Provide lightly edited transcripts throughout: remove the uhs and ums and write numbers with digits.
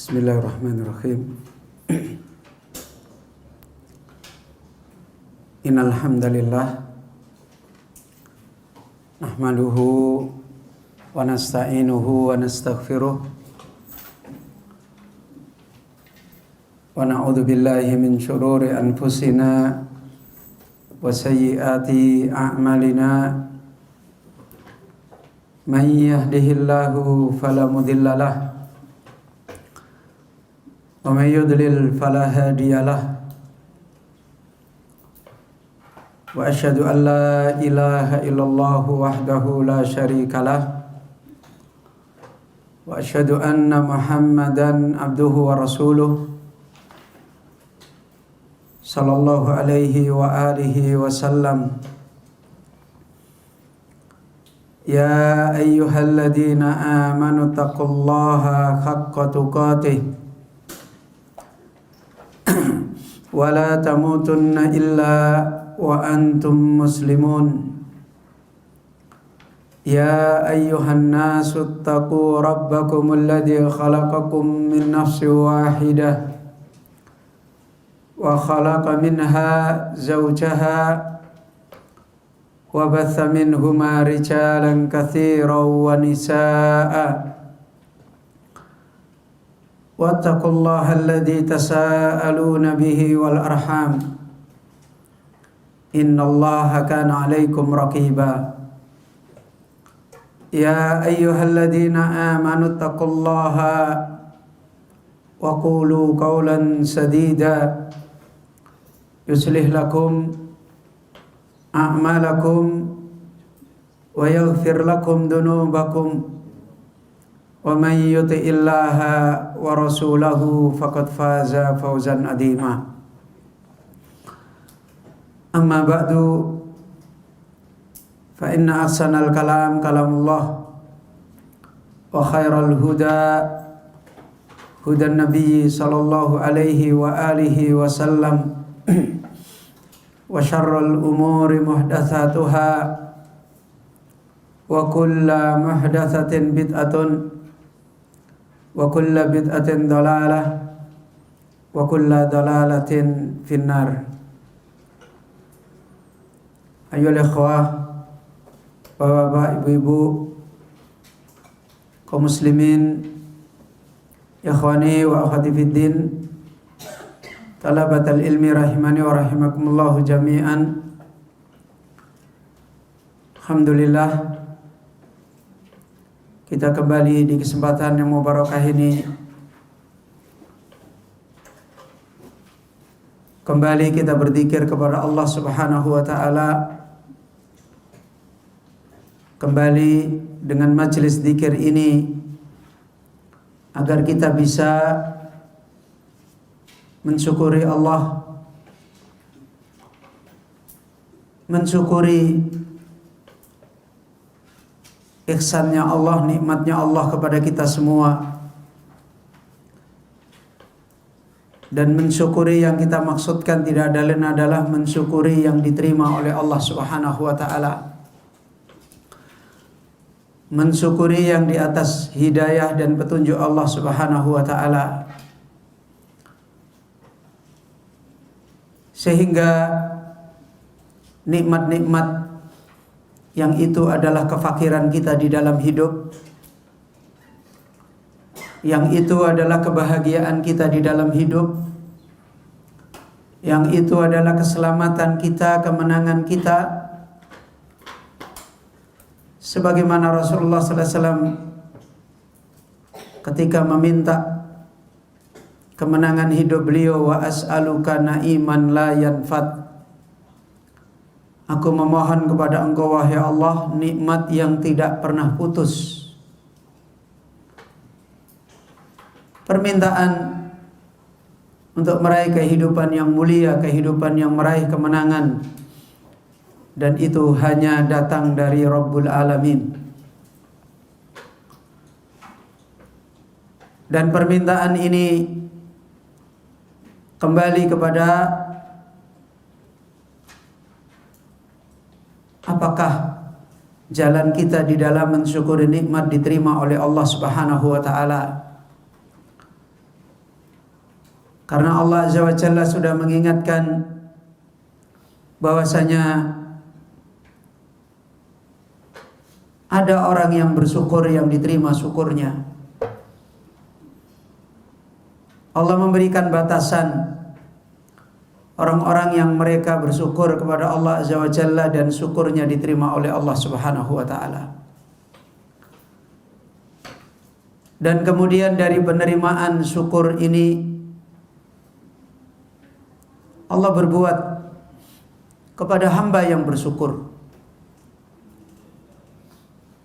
Bismillahirrahmanirrahim. Innal hamdalillah nahmaduhu wa nasta'inuhu wa nastaghfiruh wa na'udzu billahi min syururi anfusina wa sayyiati a'malina. May yahdihillahu fala mudilla lahu wa may yudlil fala hadiya lahu. Wa asyhadu an la ilaha illallah wahdahu la syarika lah. Wa asyhadu anna Muhammadan abduhu wa rasuluh sallallahu alaihi wa alihi wa sallam. Ya ayyuhalladzina amanu taqullaha haqqa tuqatih wa la tamutunna illa wa antum muslimun. Ya ayyuhan nasu ittaqu rabbakumul ladzi khalaqakum min nafsin wahidah wa khalaqa minha zawjaha wa batha minhuma rijalan katsiran wa nisaa'a. Wattaqullaha alladzi tasaaluna bihi wal arham. Innallaha kana 'alaikum raqiba. Ya ayyuhalladzina amanu taqullaha wa qulu qawlan sadida yuslih lakum a'malakum wa yaghfir lakum dhunubakum. Wa man yuti'illaha wa rasulahu faqad faza fawzan adima. Amma ba'du, fa inna ahsanal kalam kalamullah wa khairal huda hudan nabiy sallallahu alaihi wa alihi wa sallam wa syarrul umuri muhdatsatuha wa kullu muhdatsatin bid'atun wa kullu bid'atin dhalalah wa kullu dhalalatin finnar. Ayolah ikhwah, bapak-bapak, ibu-ibu, kaum muslimin, ikhwani wa akhwati fiddin, talabatal ilmi rahimani wa rahimakumullahu jami'an. Alhamdulillah, kita kembali di kesempatan yang mubarakah ini. Kembali kita berzikir kepada Allah Subhanahu wa taala. Kembali dengan majelis zikir ini agar kita bisa mensyukuri Allah, mensyukuri ihsannya Allah, nikmatnya Allah kepada kita semua, dan mensyukuri yang kita maksudkan tidak ada lain adalah mensyukuri yang diterima oleh Allah Subhanahu wa taala. Mensyukuri yang di atas hidayah dan petunjuk Allah Subhanahu wa taala, sehingga nikmat-nikmat yang itu adalah kefakiran kita di dalam hidup, yang itu adalah kebahagiaan kita di dalam hidup, yang itu adalah keselamatan kita, kemenangan kita. Sebagaimana Rasulullah SAW ketika meminta kemenangan hidup beliau, wa as'aluka na'iman la yanfad, aku memohon kepada engkau wahai Allah nikmat yang tidak pernah putus. Permintaan untuk meraih kehidupan yang mulia, kehidupan yang meraih kemenangan, dan itu hanya datang dari Rabbul Alamin. Dan permintaan ini kembali kepada apakah jalan kita di dalam mensyukuri nikmat diterima oleh Allah Subhanahu wa taala. Karena Allah Azza wa Jalla sudah mengingatkan bahwasanya ada orang yang bersyukur yang diterima syukurnya. Allah memberikan batasan orang-orang yang mereka bersyukur kepada Allah Azza wa Jalla dan syukurnya diterima oleh Allah Subhanahu wa taala. Dan kemudian dari penerimaan syukur ini Allah berbuat kepada hamba yang bersyukur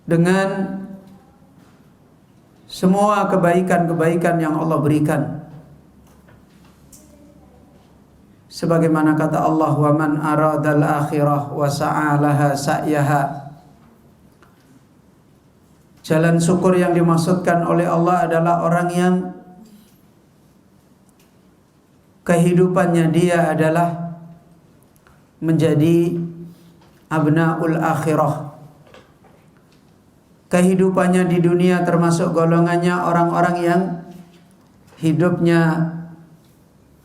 dengan semua kebaikan-kebaikan yang Allah berikan. Sebagaimana kata Allah, "Wa man aradal akhirah wa sa'alaha sa'yaha." Jalan syukur yang dimaksudkan oleh Allah adalah orang yang kehidupannya dia adalah menjadi abnaul akhirah. Kehidupannya di dunia termasuk golongannya orang-orang yang hidupnya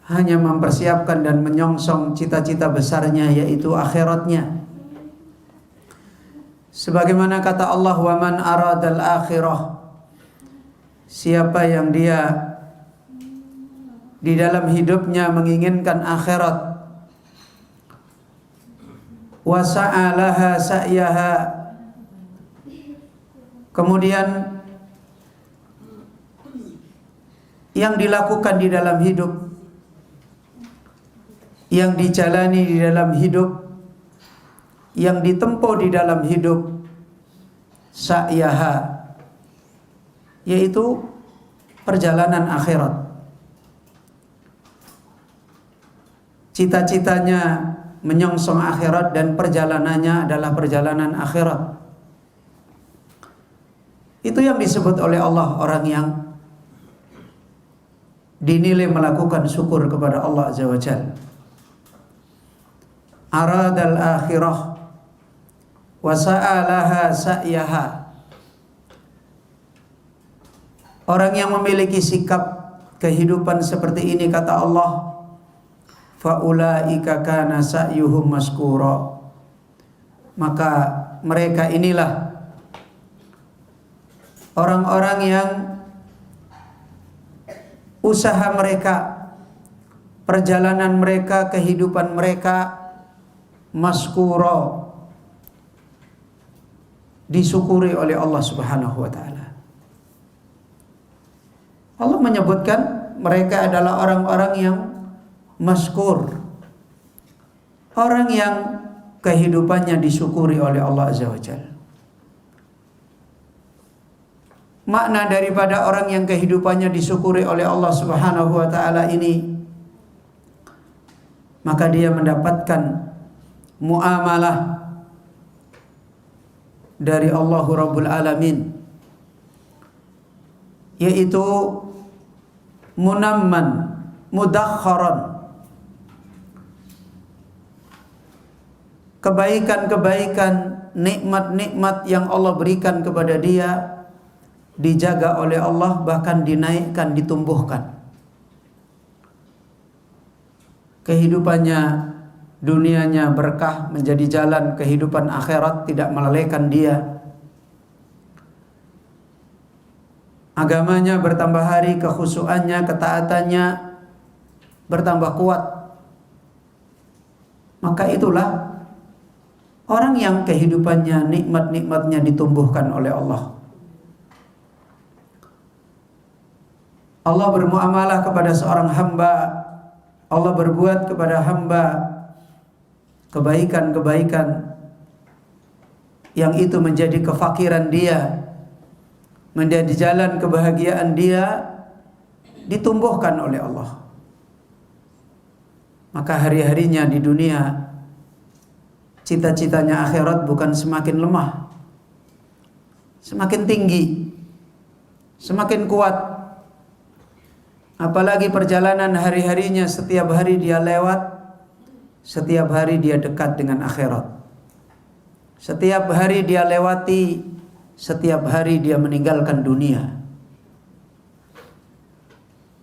hanya mempersiapkan dan menyongsong cita-cita besarnya, yaitu akhiratnya. Sebagaimana kata Allah, "Wa man aradal akhirah." Siapa yang dia di dalam hidupnya menginginkan akhirat, wa sa'alaha sa'yaha, kemudian yang dilakukan di dalam hidup, yang dijalani di dalam hidup, yang ditempuh di dalam hidup, sa'yaha, yaitu perjalanan akhirat. Cita-citanya menyongsong akhirat dan perjalanannya adalah perjalanan akhirat. Itu yang disebut oleh Allah orang yang dinilai melakukan syukur kepada Allah Azza wa Jalla. Aradal akhirah wa sa'alaha sa'yaha. Orang yang memiliki sikap kehidupan seperti ini, kata Allah, faulaika kana sa'yuhum maskura. Maka mereka inilah orang-orang yang usaha mereka, perjalanan mereka, kehidupan mereka maskura, disyukuri oleh Allah Subhanahu wa taala. Allah menyebutkan mereka adalah orang-orang yang maskur, orang yang kehidupannya disyukuri oleh Allah Azza wa Jalla. Makna daripada orang yang kehidupannya disyukuri oleh Allah Subhanahu wa taala ini, maka dia mendapatkan muamalah dari Allah Rabbul Alamin, yaitu munamman mudakharan, kebaikan-kebaikan, nikmat-nikmat yang Allah berikan kepada dia dijaga oleh Allah, bahkan dinaikkan, ditumbuhkan. Kehidupannya, dunianya berkah, menjadi jalan kehidupan akhirat, tidak melalaikan dia. Agamanya bertambah hari, kekhusyuannya, ketaatannya bertambah kuat. Maka itulah orang yang kehidupannya, nikmat-nikmatnya ditumbuhkan oleh Allah. Allah bermuamalah kepada seorang hamba, Allah berbuat kepada hamba kebaikan-kebaikan yang itu menjadi kefakiran dia, menjadi jalan kebahagiaan dia, ditumbuhkan oleh Allah. Maka hari-harinya di dunia cita-citanya akhirat bukan semakin lemah, semakin tinggi, semakin kuat. Apalagi perjalanan hari-harinya, setiap hari dia lewat, setiap hari dia dekat dengan akhirat. Setiap hari dia lewati, setiap hari dia meninggalkan dunia.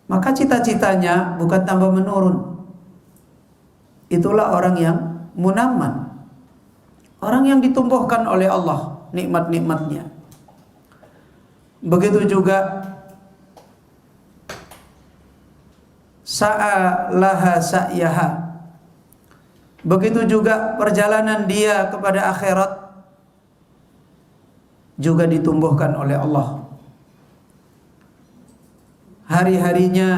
maka cita-citanya bukan tambah menurun. Itulah orang yang munamman, orang yang ditumbuhkan oleh Allah nikmat-nikmatnya. Begitu juga sa'alaha sa'yaha, begitu juga perjalanan dia kepada akhirat juga ditumbuhkan oleh Allah. Hari-harinya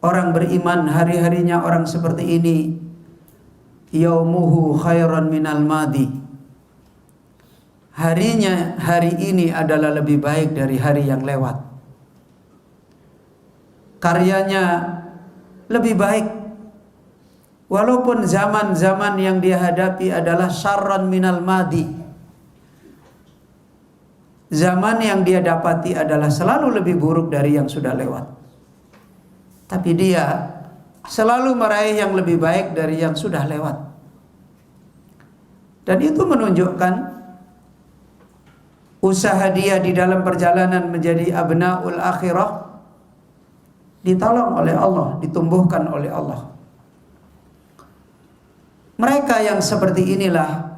orang beriman, hari-harinya orang seperti ini, yaumuhu khairan minal madi. Harinya, hari ini adalah lebih baik dari hari yang lewat. Karyanya lebih baik. Walaupun zaman-zaman yang dia hadapi adalah syarran minal madi. Zaman yang dia dapati adalah selalu lebih buruk dari yang sudah lewat. Tapi dia selalu meraih yang lebih baik dari yang sudah lewat. Dan itu menunjukkan usaha dia di dalam perjalanan menjadi abnaul akhirah ditolong oleh Allah, ditumbuhkan oleh Allah. Mereka yang seperti inilah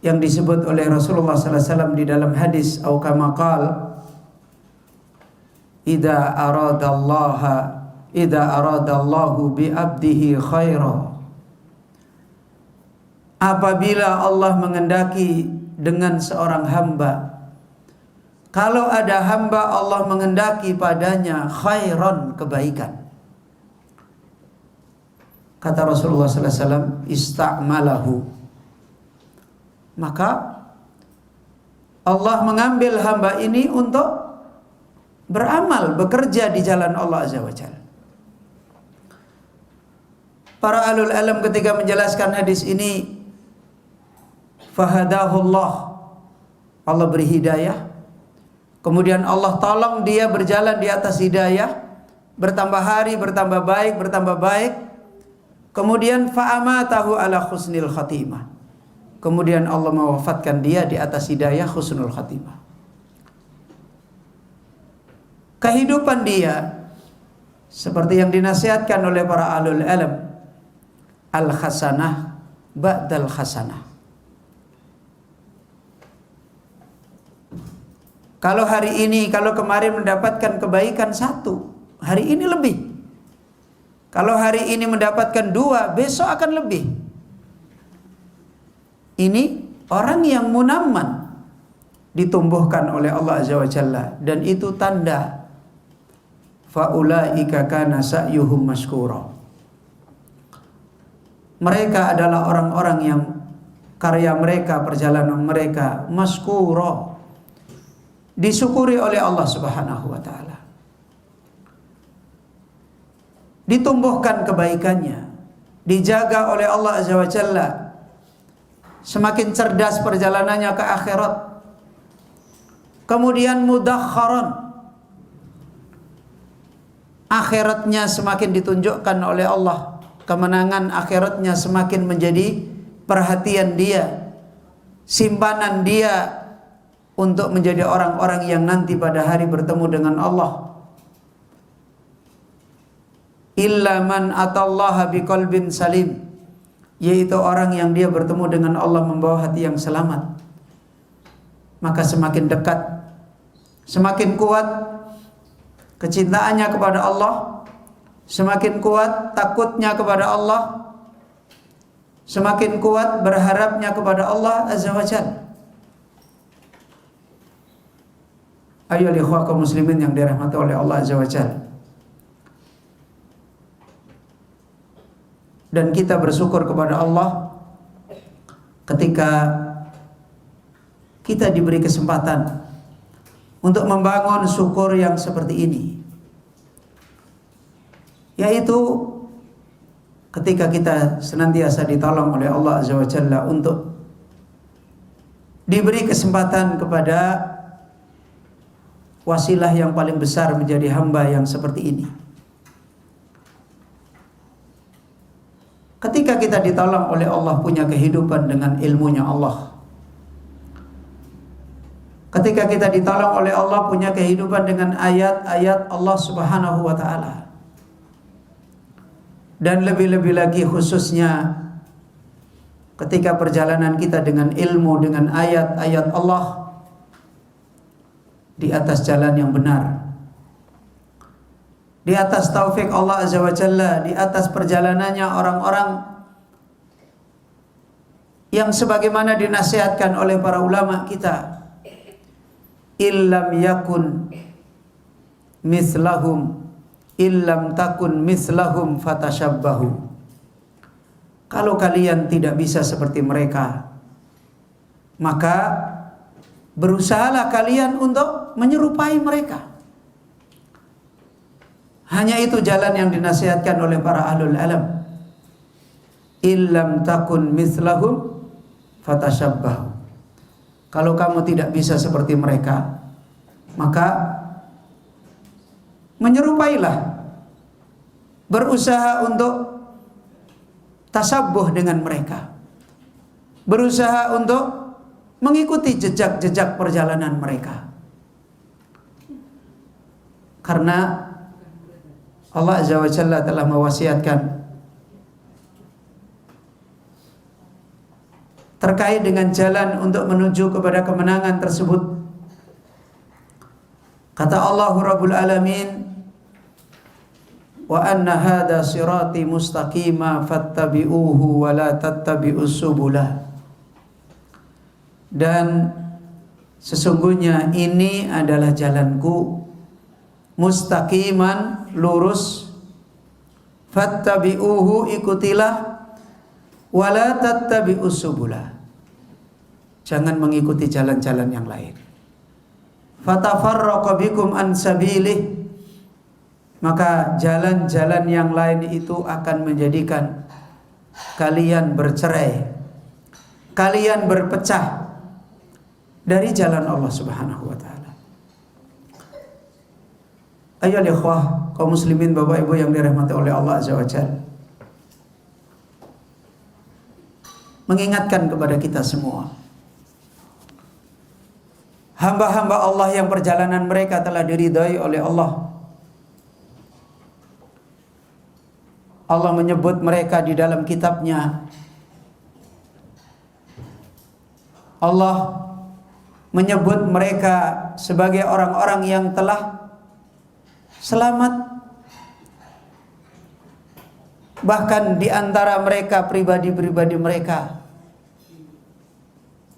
yang disebut oleh Rasulullah sallallahu alaihi wasallam di dalam hadis au kama qala idza aradallahu bi abdihi khaira. Apabila Allah mengendaki dengan seorang hamba, kalau ada hamba Allah mengendaki padanya khairan, kebaikan, kata Rasulullah sallallahu alaihi wasallam, ista'malahu, maka Allah mengambil hamba ini untuk beramal, bekerja di jalan Allah Azza wa Jalla. Para ahlul ilm ketika menjelaskan hadis ini, fahadahullah, Allah beri hidayah, kemudian Allah tolong dia berjalan di atas hidayah, bertambah hari bertambah baik, kemudian fa'amatahu ala husnil khatimah, kemudian Allah mewafatkan dia di atas hidayah husnul khatimah. Kehidupan dia seperti yang dinasihatkan oleh para ahlul ilm, al-hasanah ba'dal hasanah. Kalau hari ini, kalau kemarin mendapatkan kebaikan satu, hari ini lebih. Kalau hari ini mendapatkan dua, besok akan lebih. Ini orang yang munamman, ditumbuhkan oleh Allah Azza wa Jalla, dan itu tanda faulaika kana sa'yuhum mashkura. Mereka adalah orang-orang yang karya mereka, perjalanan mereka mashkura, disyukuri oleh Allah Subhanahu wa taala. Ditumbuhkan kebaikannya, dijaga oleh Allah Azza wa Jalla. Semakin cerdas perjalanannya ke akhirat. Kemudian mudakharan, akhiratnya semakin ditunjukkan oleh Allah. Kemenangan akhiratnya semakin menjadi perhatian dia, simpanan dia untuk menjadi orang-orang yang nanti pada hari bertemu dengan Allah. Illa man atallaha biqalbin salim, yaitu orang yang dia bertemu dengan Allah membawa hati yang selamat. Maka semakin dekat, semakin kuat kecintaannya kepada Allah, semakin kuat takutnya kepada Allah, semakin kuat berharapnya kepada Allah Azza wa Jalla. Ayolah ikhwah kaum muslimin yang dirahmati oleh Allah Azza wa Jalla. Dan kita bersyukur kepada Allah ketika kita diberi kesempatan untuk membangun syukur yang seperti ini, yaitu ketika kita senantiasa ditolong oleh Allah Azza wa Jalla untuk diberi kesempatan kepada wasilah yang paling besar menjadi hamba yang seperti ini. Ketika kita ditolong oleh Allah punya kehidupan dengan ilmunya Allah, ketika kita ditolong oleh Allah, punya kehidupan dengan ayat-ayat Allah Subhanahu wa taala. Dan lebih-lebih lagi khususnya ketika perjalanan kita dengan ilmu, dengan ayat-ayat Allah di atas jalan yang benar, di atas taufik Allah Azza wa Jalla, di atas perjalanannya orang-orang yang sebagaimana dinasihatkan oleh para ulama kita, illam yakun mislahum illam takun mislahum fatashabbahu. Kalau kalian tidak bisa seperti mereka, maka berusahalah kalian untuk menyerupai mereka. Hanya itu jalan yang dinasihatkan oleh para ahlul alam. Illam takun mislahum fatashabbahu. Kalau kamu tidak bisa seperti mereka, maka menyerupailah, berusaha untuk tasabbuh dengan mereka, berusaha untuk mengikuti jejak-jejak perjalanan mereka. Karena Allah Azza wa Jalla telah mewasiatkan terkait dengan jalan untuk menuju kepada kemenangan tersebut. Kata Allah Rabbul Alamin, wa anna hadha sirati mustaqima fattabi'uhu wa la tattabi'us subula. Dan sesungguhnya ini adalah jalanku, mustaqiman, lurus, fattabi'uhu, ikutilah, wa la tattabi'us subula, jangan mengikuti jalan-jalan yang lain. Fatafarraqa bikum an sabilih, maka jalan-jalan yang lain itu akan menjadikan kalian bercerai, kalian berpecah dari jalan Allah Subhanahu wa taala. Ayolah ikhwah, kaum muslimin, bapak ibu yang dirahmati oleh Allah Azza wa Jalla, mengingatkan kepada kita semua, hamba-hamba Allah yang perjalanan mereka telah diridhai oleh Allah. Allah menyebut mereka di dalam kitabnya. Allah menyebut mereka sebagai orang-orang yang telah selamat. Bahkan di antara mereka, pribadi-pribadi mereka,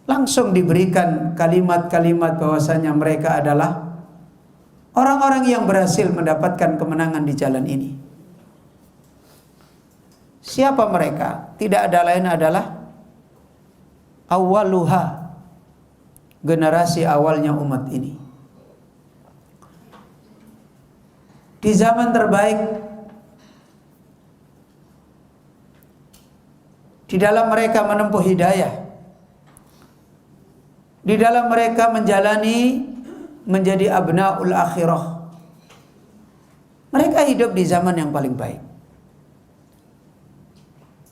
langsung diberikan kalimat-kalimat bahwasanya mereka adalah orang-orang yang berhasil mendapatkan kemenangan di jalan ini. Siapa mereka? Tidak ada lain adalah awwaluha, generasi awalnya umat ini. Di zaman terbaik, di dalam mereka menempuh hidayah, di dalam mereka menjalani menjadi abnaul akhirah. Mereka hidup di zaman yang paling baik.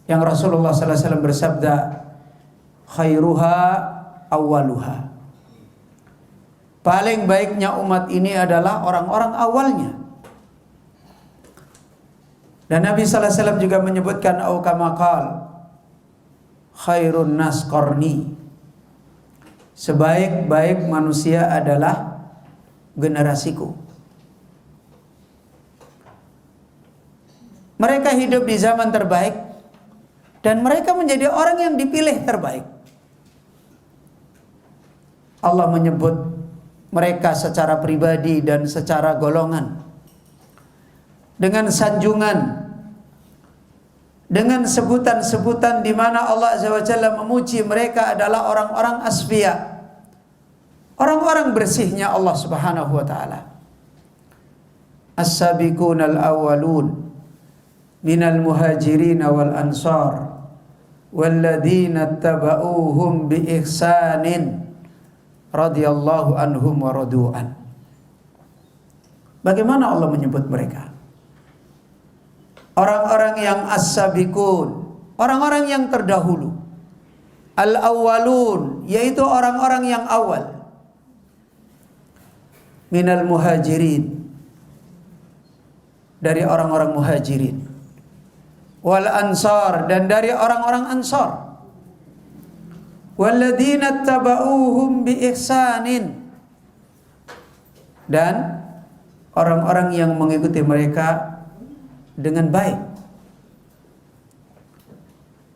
Yang Rasulullah sallallahu alaihi wasallam bersabda, khairuha awwaluha. Paling baiknya umat ini adalah orang-orang awalnya. Dan Nabi sallallahu alaihi wasallam juga menyebutkan, au kama qala, khairun nas qarni. Sebaik-baik manusia adalah generasiku. Mereka hidup di zaman terbaik dan mereka menjadi orang yang dipilih terbaik. Allah menyebut mereka secara pribadi dan secara golongan dengan sanjungan, dengan sebutan-sebutan di mana Allah Azza wa Jalla memuji mereka adalah orang-orang asfiya, orang-orang bersihnya Allah Subhanahu wa taala. As-sabiqunal awwalun minal muhajirin wal ansar walladzina tabauhum bi ihsanin radhiyallahu anhum wa radu'an. Bagaimana Allah menyebut mereka? Orang-orang yang as-sabiqun, orang-orang yang terdahulu. Al-awwalun, yaitu orang-orang yang awal. minal muhajirin, dari orang-orang muhajirin, wal ansar, dan dari orang-orang ansar, walladzina tabauhum bi ihsanin, dan orang-orang yang mengikuti mereka dengan baik.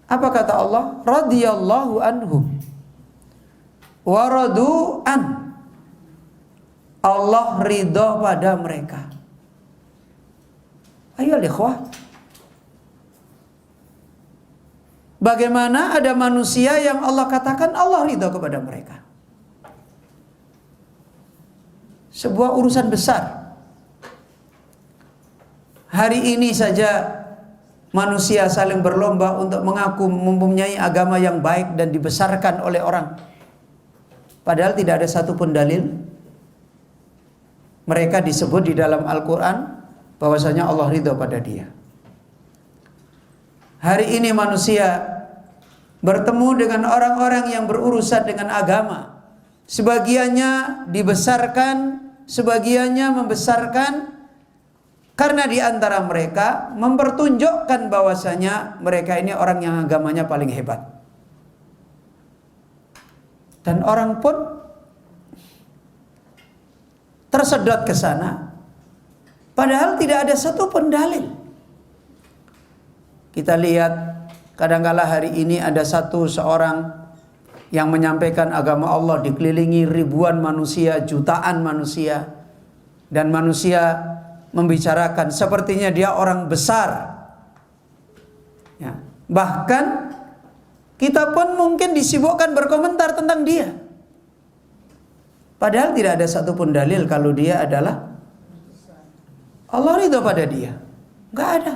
Apa kata Allah? Radhiyallahu anhum wa radu an. Allah ridha pada mereka. Ayo ikhwah, bagaimana ada manusia yang Allah katakan Allah ridha kepada mereka? Sebuah urusan besar. Hari ini saja manusia saling berlomba untuk mengaku mempunyai agama yang baik dan dibesarkan oleh orang. Padahal tidak ada satupun dalil. Mereka disebut di dalam Al-Quran bahwasanya Allah ridha pada dia. Hari ini manusia bertemu dengan orang-orang yang berurusan dengan agama. Sebagiannya dibesarkan, sebagiannya membesarkan, karena di antara mereka mempertunjukkan bahwasanya mereka ini orang yang agamanya paling hebat. Dan orang pun tersedot ke sana, padahal tidak ada satupun dalil. Kita lihat kadangkala hari ini ada seorang yang menyampaikan agama Allah dikelilingi ribuan manusia, jutaan manusia, dan manusia membicarakan sepertinya dia orang besar. Ya. Bahkan kita pun mungkin disibukkan berkomentar tentang dia. Padahal tidak ada satupun dalil kalau dia adalah Allah ridha pada dia. Enggak ada.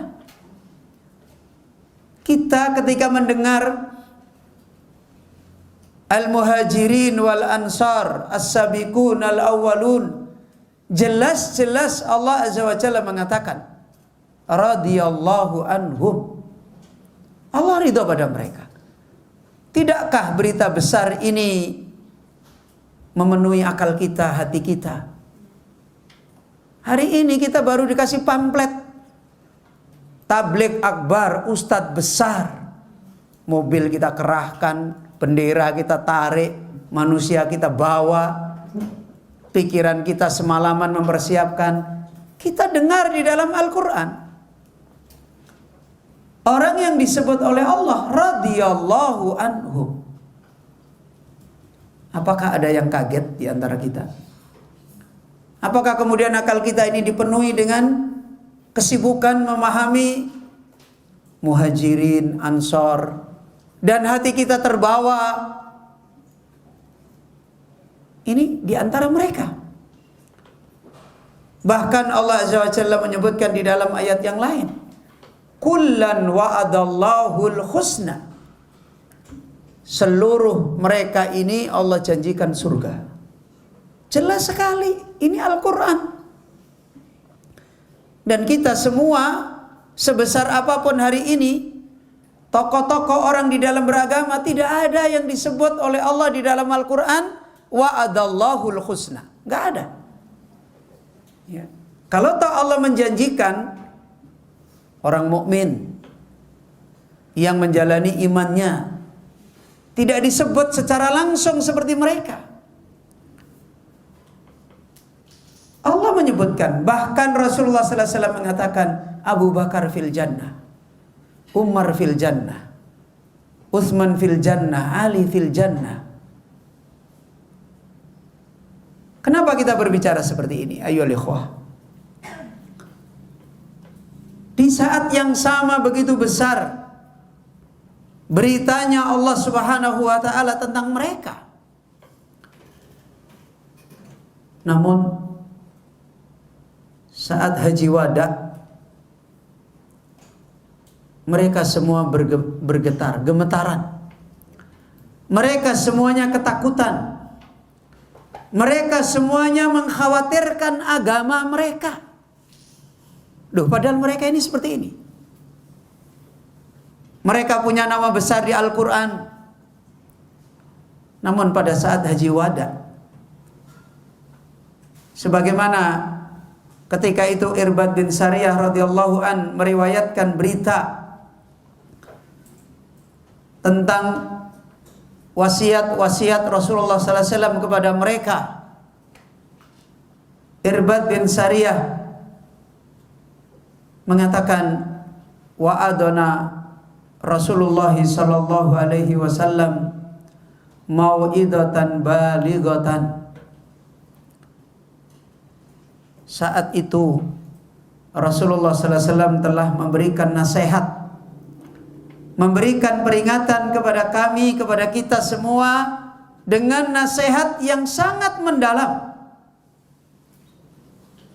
Kita ketika mendengar al-muhajirin wal ansar as-sabiqun al-awwalun, jelas-jelas Allah Azza wa Jalla mengatakan radhiyallahu anhum. Allah ridha pada mereka. Tidakkah berita besar ini memenuhi akal kita, hati kita? Hari ini kita baru dikasih pamflet tabligh akbar, ustadz besar, mobil kita kerahkan, bendera kita tarik, manusia kita bawa, pikiran kita semalaman mempersiapkan. Kita dengar di dalam Al-Quran orang yang disebut oleh Allah radhiyallahu anhu. Apakah ada yang kaget di antara kita? Apakah kemudian akal kita ini dipenuhi dengan kesibukan memahami muhajirin, ansor, dan hati kita terbawa ini di antara mereka? Bahkan Allah Azza wa Jalla menyebutkan di dalam ayat yang lain, kullan wa'adallahul husna. Seluruh mereka ini Allah janjikan surga. Jelas sekali, ini Al-Quran. Dan kita semua, sebesar apapun hari ini, tokoh-tokoh orang di dalam beragama, tidak ada yang disebut oleh Allah di dalam Al-Quran wa'adallahul husna. Nggak ada. Ya. Kalau tak Allah menjanjikan orang mukmin yang menjalani imannya tidak disebut secara langsung seperti mereka. Allah menyebutkan, bahkan Rasulullah sallallahu alaihi wasallam mengatakan Abu Bakar fil jannah, Umar fil jannah, Utsman fil jannah, Ali fil jannah. Kenapa kita berbicara seperti ini? Ayo ikhwah. Di saat yang sama begitu besar beritanya Allah Subhanahu wa taala tentang mereka. Namun saat haji wada mereka semua bergetar, gemetaran. Mereka semuanya ketakutan. Mereka semuanya mengkhawatirkan agama mereka. Loh, padahal mereka ini seperti ini. Mereka punya nama besar di Al-Quran. Namun pada saat haji wada, Sebagaimana ketika itu Irbad bin Sariyah radhiyallahu an meriwayatkan berita tentang wasiat-wasiat Rasulullah sallallahu alaihi wasallam kepada mereka. Irbad bin Sariyah mengatakan, wa adana Rasulullah sallallahu alaihi wasallam mau'idatan balighatan. Saat itu Rasulullah sallallahu alaihi wasallam telah memberikan nasihat, memberikan peringatan kepada kami, kepada kita semua dengan nasihat yang sangat mendalam.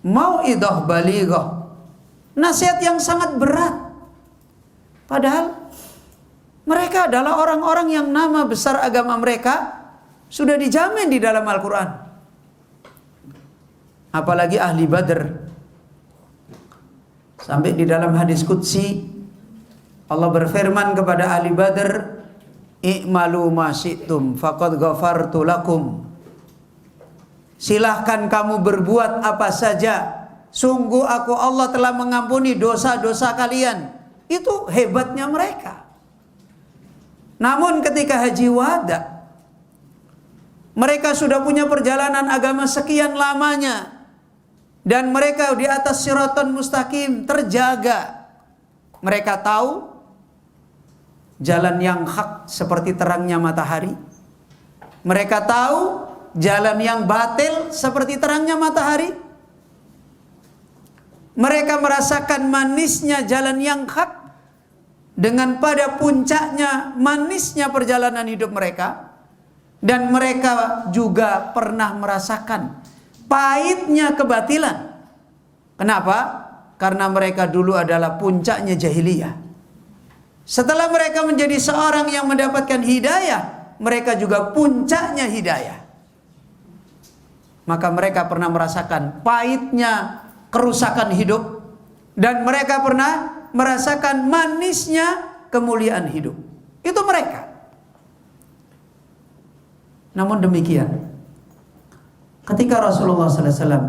Mau'idah balighah, nasihat yang sangat berat. Padahal mereka adalah orang-orang yang nama besar agama mereka sudah dijamin di dalam Al-Quran. Apalagi ahli Badr. Sampai di dalam hadis qudsi Allah berfirman kepada ahli Badr, i'malu ma syi'tum faqad ghafartu lakum. Silahkan kamu berbuat apa saja, sungguh aku Allah telah mengampuni dosa-dosa kalian. Itu hebatnya mereka. Namun ketika haji wada, mereka sudah punya perjalanan agama sekian lamanya, dan mereka di atas siraton mustaqim terjaga. Mereka tahu jalan yang hak seperti terangnya matahari. Mereka tahu jalan yang batil seperti terangnya matahari. Mereka merasakan manisnya jalan yang hak dengan pada puncaknya manisnya perjalanan hidup mereka. Dan mereka juga pernah merasakan pahitnya kebatilan. Kenapa? Karena mereka dulu adalah puncaknya jahiliyah. Setelah mereka menjadi seorang yang mendapatkan hidayah, mereka juga puncaknya hidayah. Maka mereka pernah merasakan pahitnya kerusakan hidup, dan mereka pernah merasakan manisnya kemuliaan hidup. Itu mereka. Namun demikian, ketika Rasulullah sallallahu alaihi wasallam,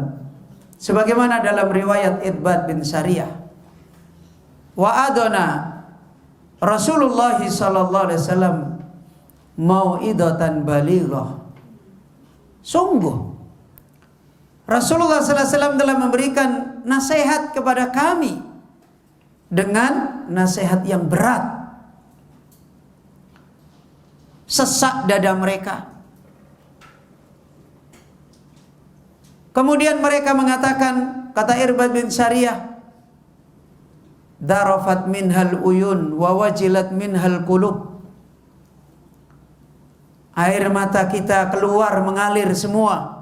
sebagaimana dalam riwayat Irbad bin Sariyah, wa adana Rasulullah sallallahu alaihi wasallam mau'idatan balighah. Sungguh Rasulullah sallallahu alaihi wasallam telah memberikan nasihat kepada kami dengan nasihat yang berat. Sesak dada mereka. Kemudian mereka mengatakan, kata Irbad bin Sariyah, darafat minhal uyun wa wajilat minhal qulub. Air mata kita keluar mengalir semua.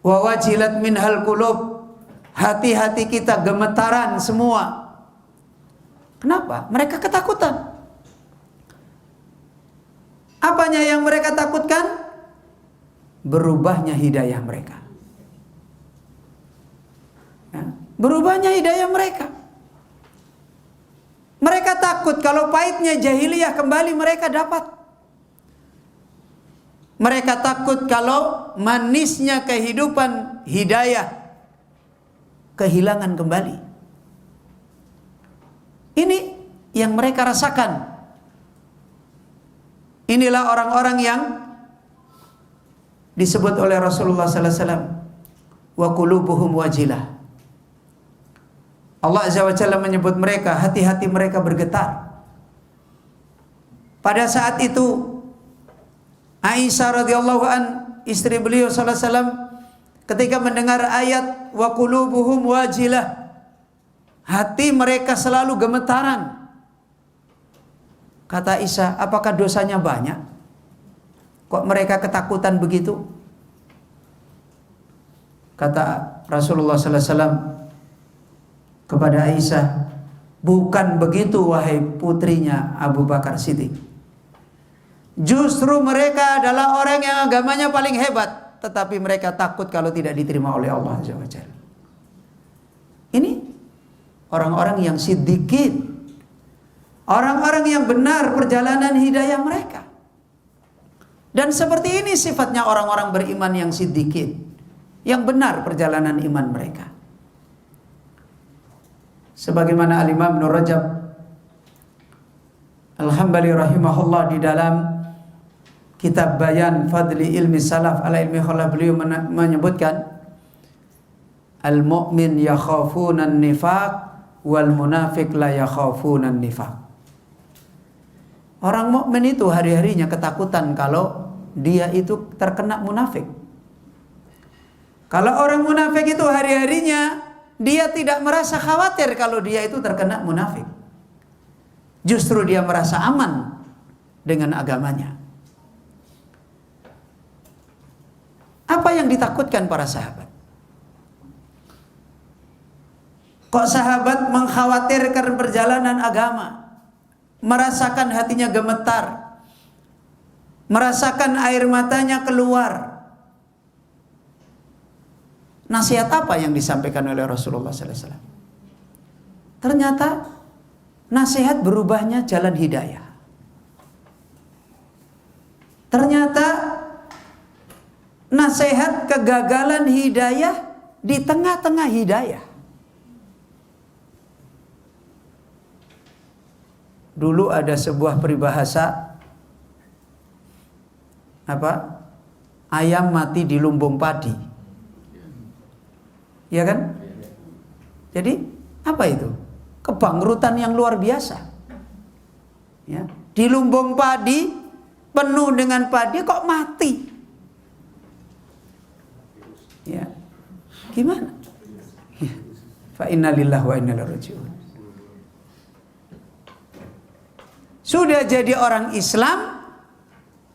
Wa wajilat minhal qulub, hati-hati kita gemetaran semua. Kenapa? Mereka ketakutan. Apanya yang mereka takutkan? Berubahnya hidayah mereka. Ya, berubahnya hidayah mereka. Mereka takut kalau pahitnya jahiliyah kembali mereka dapat. Mereka takut kalau manisnya kehidupan hidayah kehilangan kembali. Ini yang mereka rasakan. Inilah orang-orang yang disebut oleh Rasulullah sallallahu alaihi wasallam wa qulubuhum wajilah. Allah Azza wa Jalla menyebut mereka, hati-hati mereka bergetar. Pada saat itu Aisyah radhiyallahu an, istri beliau sallallahu alaihi wasallam, ketika mendengar ayat wa qulubuhum wajilah, hati mereka selalu gemetaran. Kata Aisyah, apakah dosanya banyak? Kok mereka ketakutan begitu? Kata Rasulullah sallallahu alaihi wasallam kepada Aisyah, bukan begitu wahai putrinya Abu Bakar Siddiq. Justru mereka adalah orang yang agamanya paling hebat, tetapi mereka takut kalau tidak diterima oleh Allah Azza wa Jalla. Ini orang-orang yang siddiqin, orang-orang yang benar perjalanan hidayah mereka. Dan seperti ini sifatnya orang-orang beriman yang siddiqin, yang benar perjalanan iman mereka. Sebagaimana Al-Imam Ibnu Rajab Al-Hambali rahimahullah di dalam kitab Bayan Fadli Ilmi Salaf ala Ilmi Khalaf, beliau menyebutkan al-mu'min yakhafuna an-nifaq wal munafiq la yakhafuna an-nifaq. Orang mukmin itu hari-harinya ketakutan kalau dia itu terkena munafik. Kalau orang munafik itu hari-harinya dia tidak merasa khawatir kalau dia itu terkena munafik. Justru dia merasa aman dengan agamanya. Apa yang ditakutkan para sahabat? Kok sahabat mengkhawatirkan perjalanan agama, merasakan hatinya gemetar, merasakan air matanya keluar? Nasihat apa yang disampaikan oleh Rasulullah SAW? Ternyata nasihat berubahnya jalan hidayah. Ternyata nasihat kegagalan hidayah di tengah-tengah hidayah. Dulu ada sebuah peribahasa, apa? Ayam mati di lumbung padi. Ya kan? Jadi apa itu? Kebangkrutan yang luar biasa. Ya, di lumbung padi penuh dengan padi kok mati? Ya, gimana? Fa inna lillahi wa inna ilaihi raji'un. Sudah jadi orang Islam,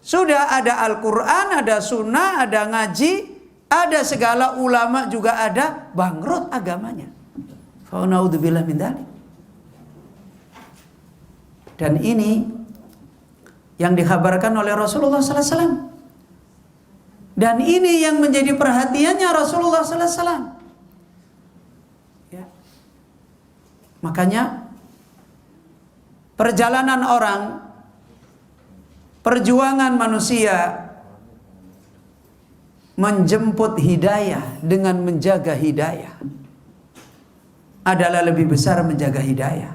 sudah ada Al-Quran, ada Sunnah, ada ngaji, ada segala ulama juga ada, bangkrut agamanya. Fa naudzubillah min dzalik. Dan ini yang dikhabarkan oleh Rasulullah SAW. Dan ini yang menjadi perhatiannya Rasulullah SAW. Ya. Makanya perjalanan orang, perjuangan manusia menjemput hidayah dengan menjaga hidayah adalah lebih besar menjaga hidayah.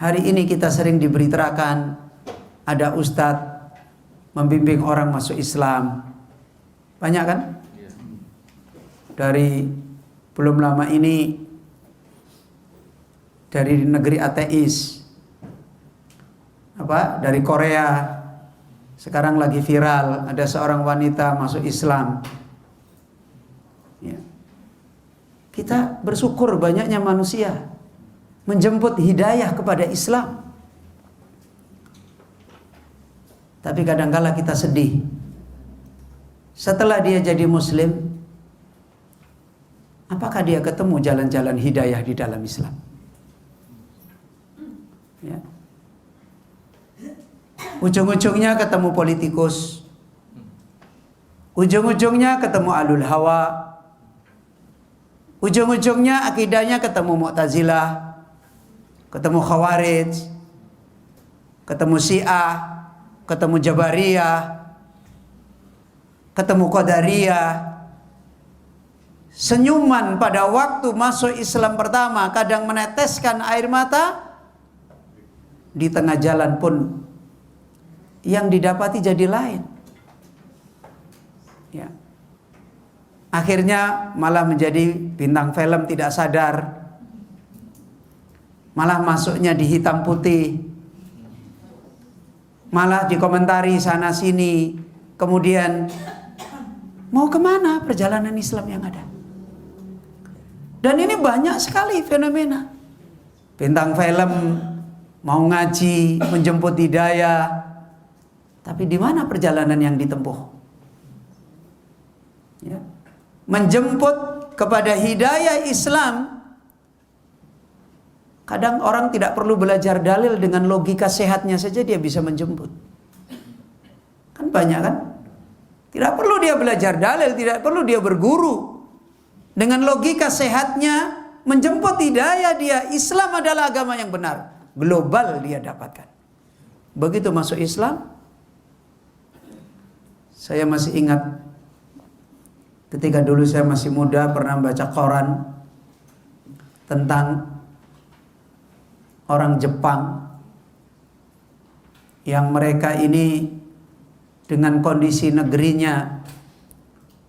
Hari ini kita sering diberitakan ada ustadz membimbing orang masuk Islam. Banyak kan? Dari belum lama ini dari negeri ateis, dari Korea, sekarang lagi viral, ada seorang wanita masuk Islam. Ya. Kita bersyukur banyaknya manusia menjemput hidayah kepada Islam. Tapi kadangkala kita sedih. Setelah dia jadi Muslim, apakah dia ketemu jalan-jalan hidayah di dalam Islam? Ya. Ujung-ujungnya ketemu politikus, ujung-ujungnya ketemu alul hawa, ujung-ujungnya akidahnya ketemu Mu'tazilah, ketemu Khawarij, ketemu Syiah, ketemu Jabariyah, ketemu Qadariyah. Senyuman pada waktu masuk Islam pertama kadang meneteskan air mata. Di tengah jalan pun yang didapati jadi lain. Ya. Akhirnya malah menjadi bintang film tidak sadar. Malah masuknya di hitam putih. Malah dikomentari sana sini. Kemudian mau kemana perjalanan Islam yang ada? Dan ini banyak sekali fenomena. Bintang film mau ngaji, menjemput hidayah, tapi di mana perjalanan yang ditempuh? Ya. Menjemput kepada hidayah Islam, kadang orang tidak perlu belajar dalil, dengan logika sehatnya saja dia bisa menjemput. Kan banyak kan? Tidak perlu dia belajar dalil, tidak perlu dia berguru. Dengan logika sehatnya menjemput hidayah dia, Islam adalah agama yang benar. Global dia dapatkan. Begitu masuk Islam, Saya masih ingat ketika dulu saya masih muda pernah baca koran tentang orang Jepang yang mereka ini dengan kondisi negerinya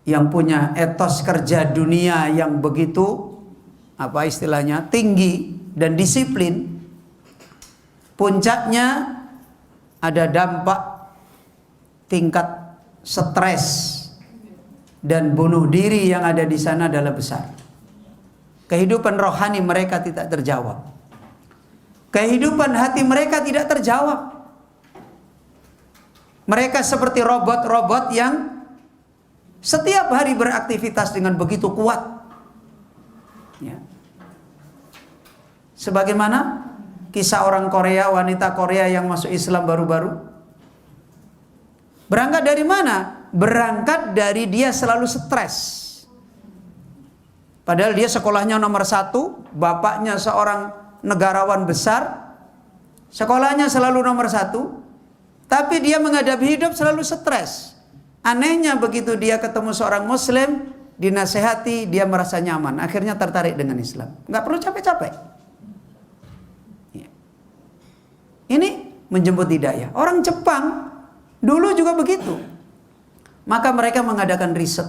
yang punya etos kerja dunia yang begitu apa istilahnya tinggi dan disiplin, puncaknya ada dampak tingkat stres dan bunuh diri yang ada di sana adalah besar. Kehidupan rohani mereka tidak terjawab. Kehidupan hati mereka tidak terjawab. Mereka seperti robot-robot yang setiap hari beraktivitas dengan begitu kuat. Ya. Sebagaimana kisah orang Korea, wanita Korea yang masuk Islam baru-baru. Berangkat dari mana? Berangkat dari dia selalu stres. Padahal dia sekolahnya nomor 1, bapaknya seorang negarawan besar, sekolahnya selalu nomor 1. Tapi dia menghadapi hidup selalu stres. Anehnya begitu dia ketemu seorang muslim, dinasehati, dia merasa nyaman. Akhirnya tertarik dengan Islam. Nggak perlu capek-capek. Ya. Ini menjemput hidayah. Orang Jepang dulu juga begitu. Maka mereka mengadakan riset.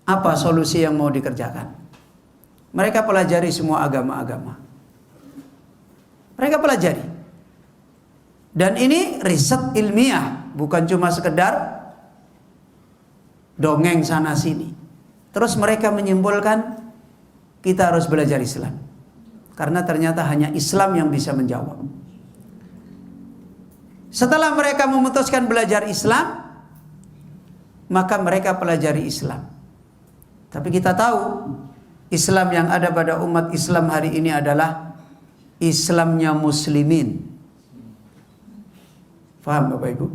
Apa solusi yang mau dikerjakan? Mereka pelajari semua agama-agama. Mereka pelajari. Dan ini riset ilmiah, bukan cuma sekedar dongeng sana sini. Terus mereka menyimpulkan kita harus belajar Islam. Karena ternyata hanya Islam yang bisa menjawab. Setelah mereka memutuskan belajar Islam, maka mereka pelajari Islam. Tapi kita tahu Islam yang ada pada umat Islam hari ini adalah Islamnya muslimin. Paham Bapak Ibu?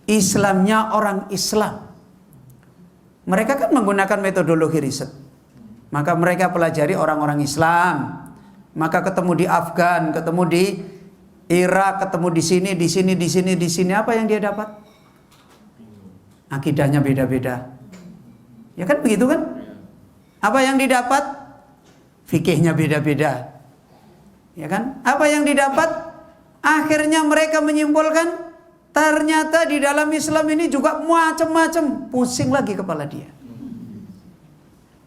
Islamnya orang Islam. Mereka kan menggunakan metodologi riset. Maka mereka pelajari orang-orang Islam. Maka ketemu di Afgan, ketemu di Irak, ketemu di sini, di sini, di sini, di sini. Apa yang dia dapat? Akidahnya beda-beda. Ya kan begitu kan? Apa yang didapat? Fikihnya beda-beda. Ya kan? Apa yang didapat? Akhirnya mereka menyimpulkan ternyata di dalam Islam ini juga macam-macam. Pusing lagi kepala dia.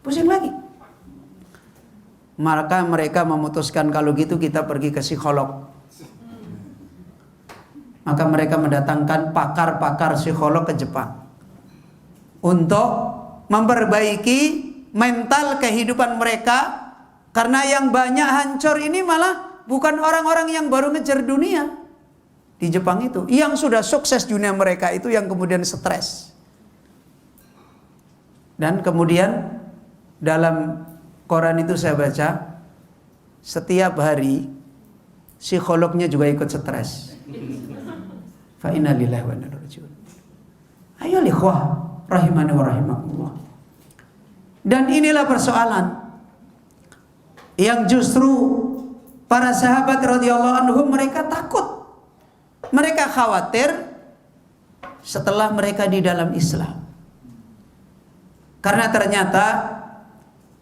Pusing lagi. Maka mereka memutuskan kalau gitu kita pergi ke psikolog. Maka mereka mendatangkan pakar-pakar psikolog ke Jepang untuk memperbaiki mental kehidupan mereka. Karena yang banyak hancur ini malah bukan orang-orang yang baru ngejar dunia di Jepang itu. Yang sudah sukses dunia mereka itu yang kemudian stres. Dan kemudian dalam koran itu saya baca, setiap hari psikolognya juga ikut stres. Fa inna lillahi wa inna ilaihi raji'un. Ayo ikhwah rahimani wa rahimakumullah. Dan inilah persoalan yang justru para sahabat radhiyallahu anhum mereka takut. Mereka khawatir setelah mereka di dalam Islam. Karena ternyata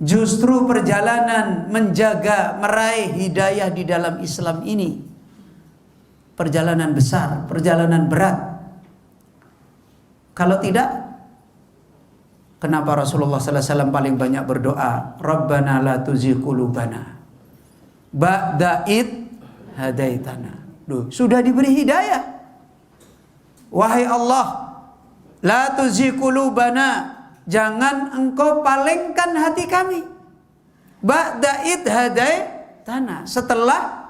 justru perjalanan menjaga meraih hidayah di dalam Islam ini perjalanan besar, perjalanan berat. Kalau tidak, kenapa Rasulullah sallallahu alaihi wasallam paling banyak berdoa, Rabbana la tuzigh qulubana ba'da id hadaitana. Duh, sudah diberi hidayah. Wahai Allah, la tuzigh qulubana, jangan engkau palingkan hati kami. Ba'da id hadaitana, setelah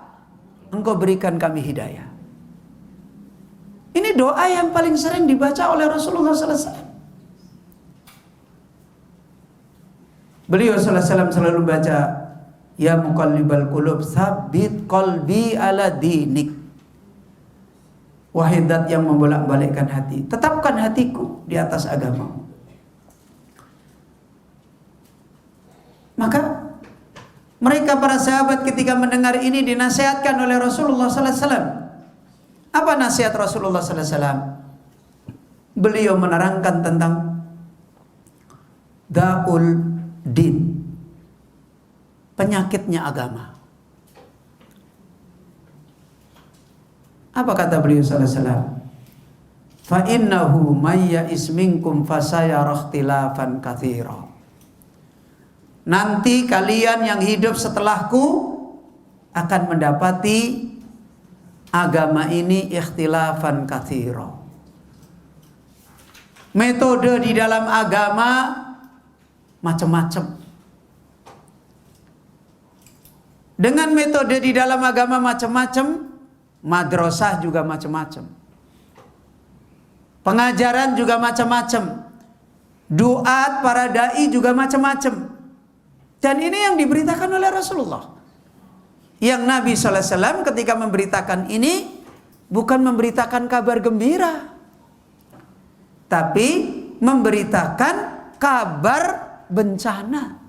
engkau berikan kami hidayah. Ini doa yang paling sering dibaca oleh Rasulullah sallallahu alaihi wasallam. Beliau sallallahu alaihi wasallam selalu baca, ya muqallibal qulub tsabbit qalbi ala dinik. Wahai zat yang membolak-balikkan hati, tetapkan hatiku di atas agamamu. Maka mereka para sahabat ketika mendengar ini dinasihatkan oleh Rasulullah sallallahu alaihi wasallam. Apa nasihat Rasulullah sallallahu alaihi wasallam? beliau menerangkan tentang Da'ul Din, penyakitnya agama. Apa kata beliau sallallahu alaihi wasallam? Fa innahu may ya'is minkum fasayara ikhtilafan katsira. Nanti kalian yang hidup setelahku akan mendapati agama ini ikhtilafan katsira. Metode di dalam agama macam-macam. Dengan metode di dalam agama macam-macam, madrasah juga macam-macam, pengajaran juga macam-macam, duat para dai juga macam-macam. Dan ini yang diberitakan oleh Rasulullah. Yang Nabi sallallahu alaihi wasallam ketika memberitakan ini bukan memberitakan kabar gembira, tapi memberitakan kabar bencana.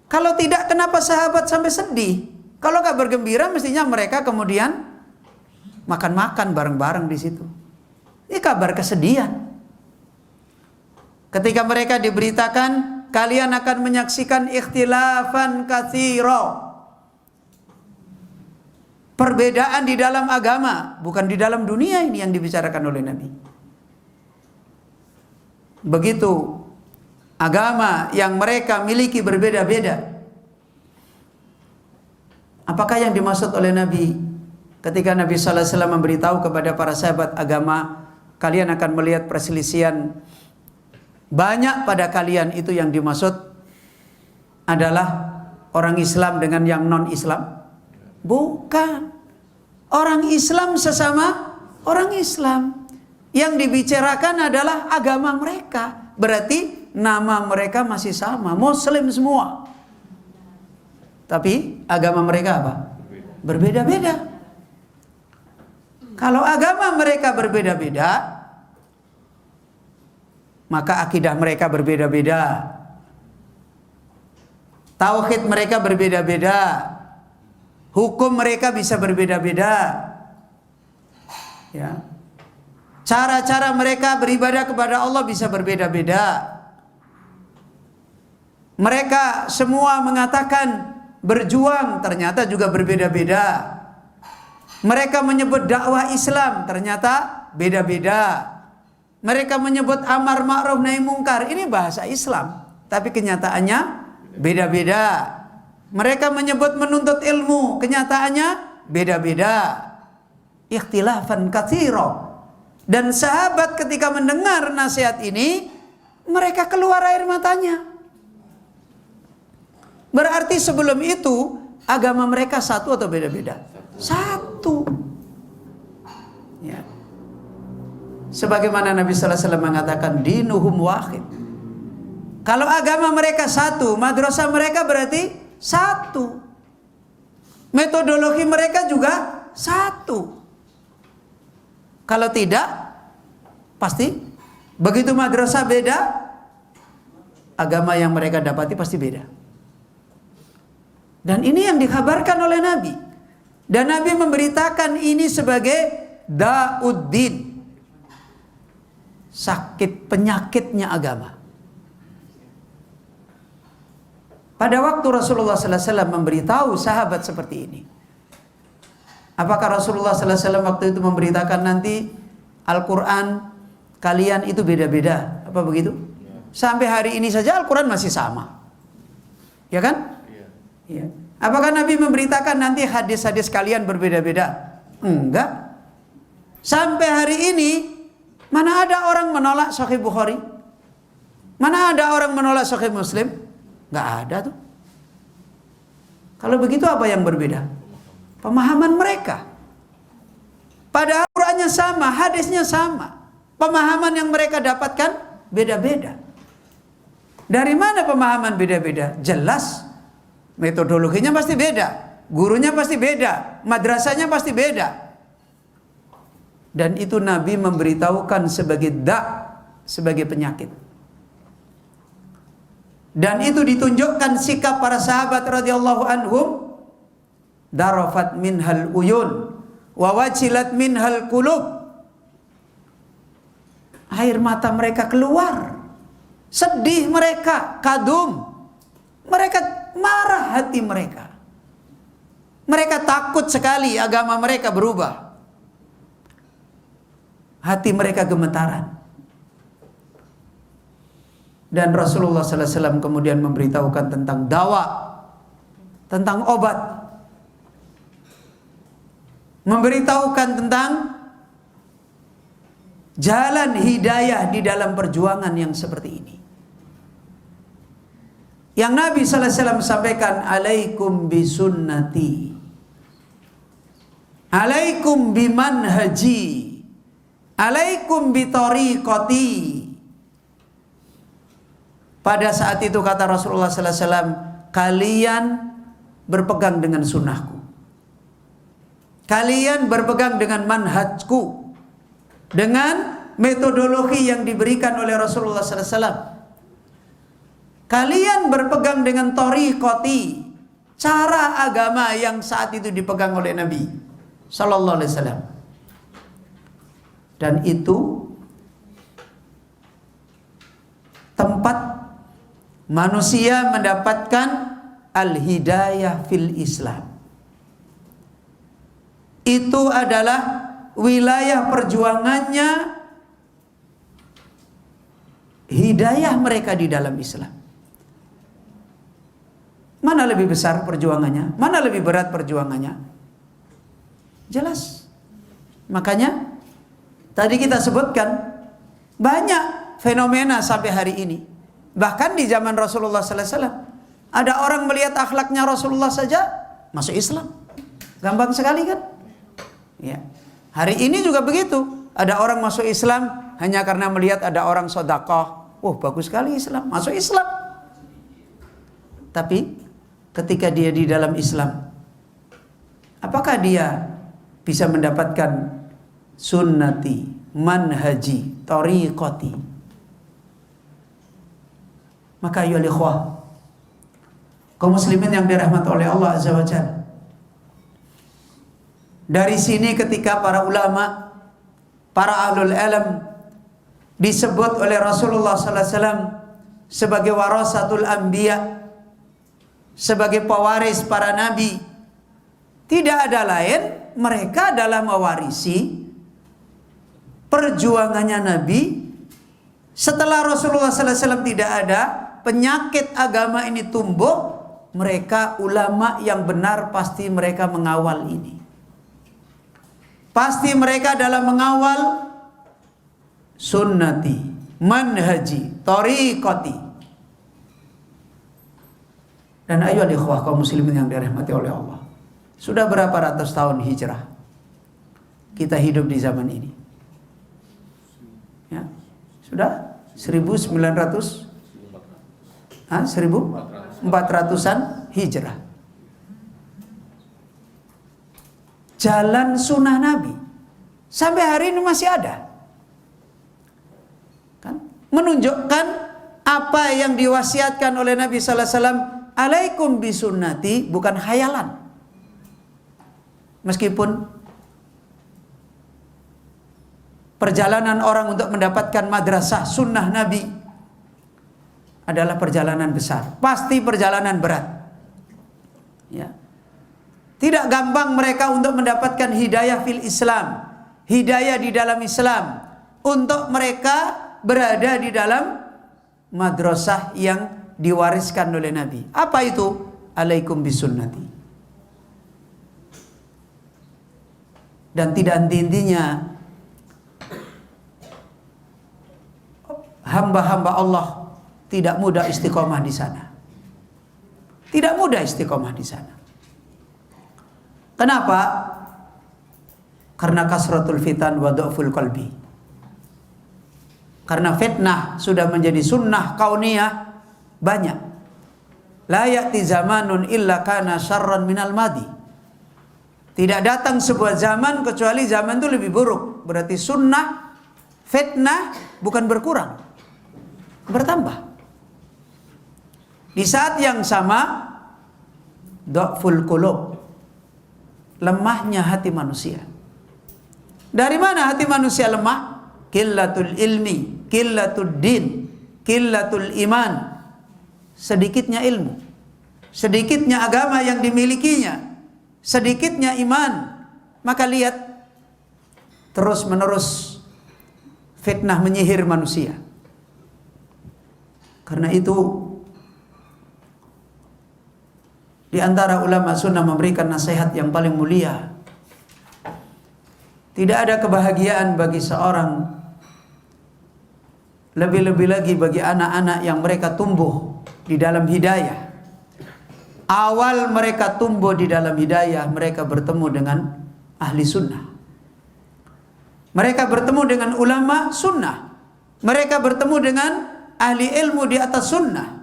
Kalau tidak, kenapa sahabat sampai sedih? Kalau kabar gembira mestinya mereka kemudian makan-makan bareng-bareng di situ. Ini kabar kesedihan. Ketika mereka diberitakan kalian akan menyaksikan ikhtilafan katsira, perbedaan di dalam agama, bukan di dalam dunia ini yang dibicarakan oleh Nabi. Begitu agama yang mereka miliki berbeda-beda. Apakah yang dimaksud oleh Nabi ketika Nabi sallallahu alaihi wasallam memberitahu kepada para sahabat agama, kalian akan melihat perselisihan banyak pada kalian, itu yang dimaksud adalah orang Islam dengan yang non-Islam? Bukan. Orang Islam sesama orang Islam. Yang dibicarakan adalah agama mereka. Berarti nama mereka masih sama, Muslim semua. Tapi agama mereka apa? Berbeda-beda. Kalau agama mereka berbeda-beda, maka akidah mereka berbeda-beda, tauhid mereka berbeda-beda, hukum mereka bisa berbeda-beda, ya. Cara-cara mereka beribadah kepada Allah bisa berbeda-beda. Mereka semua mengatakan berjuang, ternyata juga berbeda-beda. Mereka menyebut dakwah Islam, ternyata beda-beda. Mereka menyebut amar ma'ruf nahi mungkar, ini bahasa Islam, tapi kenyataannya beda-beda. Mereka menyebut menuntut ilmu, kenyataannya beda-beda. Ikhtilafan katsira. Dan sahabat ketika mendengar nasihat ini, mereka keluar air matanya. Berarti sebelum itu agama mereka satu atau beda-beda? Satu. Ya. Sebagaimana Nabi sallallahu alaihi wasallam mengatakan dinuhum wahid. Kalau agama mereka satu, madrasah mereka berarti satu. Metodologi mereka juga satu. Kalau tidak, pasti begitu madrasah beda, agama yang mereka dapati pasti beda. Dan ini yang dikabarkan oleh Nabi. Dan Nabi memberitakan ini sebagai da'uddin, sakit penyakitnya agama. Pada waktu Rasulullah sallallahu alaihi wasallam memberitahu sahabat seperti ini, apakah Rasulullah sallallahu alaihi wasallam waktu itu memberitakan nanti Al-Quran kalian itu beda-beda? Apa begitu? Sampai hari ini saja Al-Quran masih sama. Ya kan? Ya. Apakah Nabi memberitakan nanti hadis-hadis kalian berbeda-beda? Enggak. Sampai hari ini mana ada orang menolak Sahih Bukhari? Mana ada orang menolak Sahih Muslim? Enggak ada tuh. Kalau begitu apa yang berbeda? Pemahaman mereka. Padahal Qurannya sama, hadisnya sama. Pemahaman yang mereka dapatkan beda-beda. Dari mana pemahaman beda-beda? Jelas metodologinya pasti beda, gurunya pasti beda, madrasahnya pasti beda. Dan itu Nabi memberitahukan sebagai sebagai penyakit. Dan itu ditunjukkan sikap para sahabat radhiyallahu anhum, darafat minhal uyun wa wajilat minhal qulub. Air mata mereka keluar. Sedih mereka, kadum. Mereka marah hati mereka. Mereka takut sekali agama mereka berubah. Hati mereka gemetaran. Dan Rasulullah sallallahu alaihi wasallam kemudian memberitahukan tentang dawa, tentang obat. Memberitahukan tentang jalan hidayah di dalam perjuangan yang seperti ini. Yang Nabi sallallahu alaihi wasallam sampaikan, alaikum bisunnati, alaikum bimanhaji, alaikum bitariqati. Pada saat itu kata Rasulullah sallallahu alaihi wasallam, kalian berpegang dengan sunnahku. Kalian berpegang dengan manhajku. Dengan metodologi yang diberikan oleh Rasulullah sallallahu alaihi wasallam. Kalian berpegang dengan tariqati, cara agama yang saat itu dipegang oleh Nabi sallallahu alaihi wasallam. Dan itu tempat manusia mendapatkan al-hidayah fil Islam. Itu adalah wilayah perjuangannya, hidayah mereka di dalam Islam. Mana lebih besar perjuangannya? Mana lebih berat perjuangannya? Jelas. Makanya tadi kita sebutkan banyak fenomena sampai hari ini. Bahkan di zaman Rasulullah sallallahu alaihi wasallam ada orang melihat akhlaknya Rasulullah saja masuk Islam. Gampang sekali kan? Ya. Hari ini juga begitu. Ada orang masuk Islam hanya karena melihat ada orang sedekah. Oh, bagus sekali Islam, masuk Islam. Tapi ketika dia di dalam Islam, apakah dia bisa mendapatkan sunnati, manhaji, tariqati? Maka ayyuhal ikhwah, kaum muslimin yang dirahmati oleh Allah Azza wa Jalla, dari sini ketika para ulama, para ahlul ilm disebut oleh Rasulullah sallallahu alaihi wasallam sebagai warasatul anbiya, sebagai pewaris para nabi, tidak ada lain, mereka adalah mewarisi perjuangannya Nabi. Setelah Rasulullah sallallahu alaihi wasallam tidak ada, penyakit agama ini tumbuh, mereka ulama yang benar pasti mereka mengawal ini. Pasti mereka dalam mengawal sunnati, manhaji, tariqati. Dan ayyuhal ikhwah kaum muslimin yang dirahmati oleh Allah, sudah berapa ratus tahun hijrah kita hidup di zaman ini? Ya, sudah 1400-an hijrah. Jalan sunnah Nabi sampai hari ini masih ada. Kan? Menunjukkan apa yang diwasiatkan oleh Nabi sallallahu alaihi wasallam, alaikum bisunnati, bukan khayalan. Meskipun perjalanan orang untuk mendapatkan madrasah sunnah Nabi adalah perjalanan besar, pasti perjalanan berat. Ya. Tidak gampang mereka untuk mendapatkan hidayah fil Islam, hidayah di dalam Islam, untuk mereka berada di dalam madrasah yang diwariskan oleh Nabi. Apa itu? Alaikum bisunnati. Dan tidak henti-hentinya hamba-hamba Allah tidak mudah istiqomah di sana. Tidak mudah istiqomah di sana. Kenapa? Karena kasratul fitan wa dha'ful qalbi. Karena fitnah sudah menjadi sunnah kauniyah banyak. La ya'ti zamanun illa kana syarran minal madi. Tidak datang sebuah zaman kecuali zaman itu lebih buruk. Berarti sunnah, fitnah bukan berkurang, bertambah. Di saat yang sama, dha'ful qulub, lemahnya hati manusia. Dari mana hati manusia lemah? qillatul ilmi, qillatud din, qillatul iman. Sedikitnya ilmu, sedikitnya agama yang dimilikinya, sedikitnya iman. Maka lihat, terus menerus fitnah menyihir manusia. Karena itu di antara ulama sunnah memberikan nasihat yang paling mulia. Tidak ada kebahagiaan bagi seorang, lebih-lebih lagi bagi anak-anak yang mereka tumbuh di dalam hidayah. Awal mereka tumbuh di dalam hidayah, mereka bertemu dengan ahli sunnah. Mereka bertemu dengan ulama sunnah. Mereka bertemu dengan ahli ilmu di atas sunnah.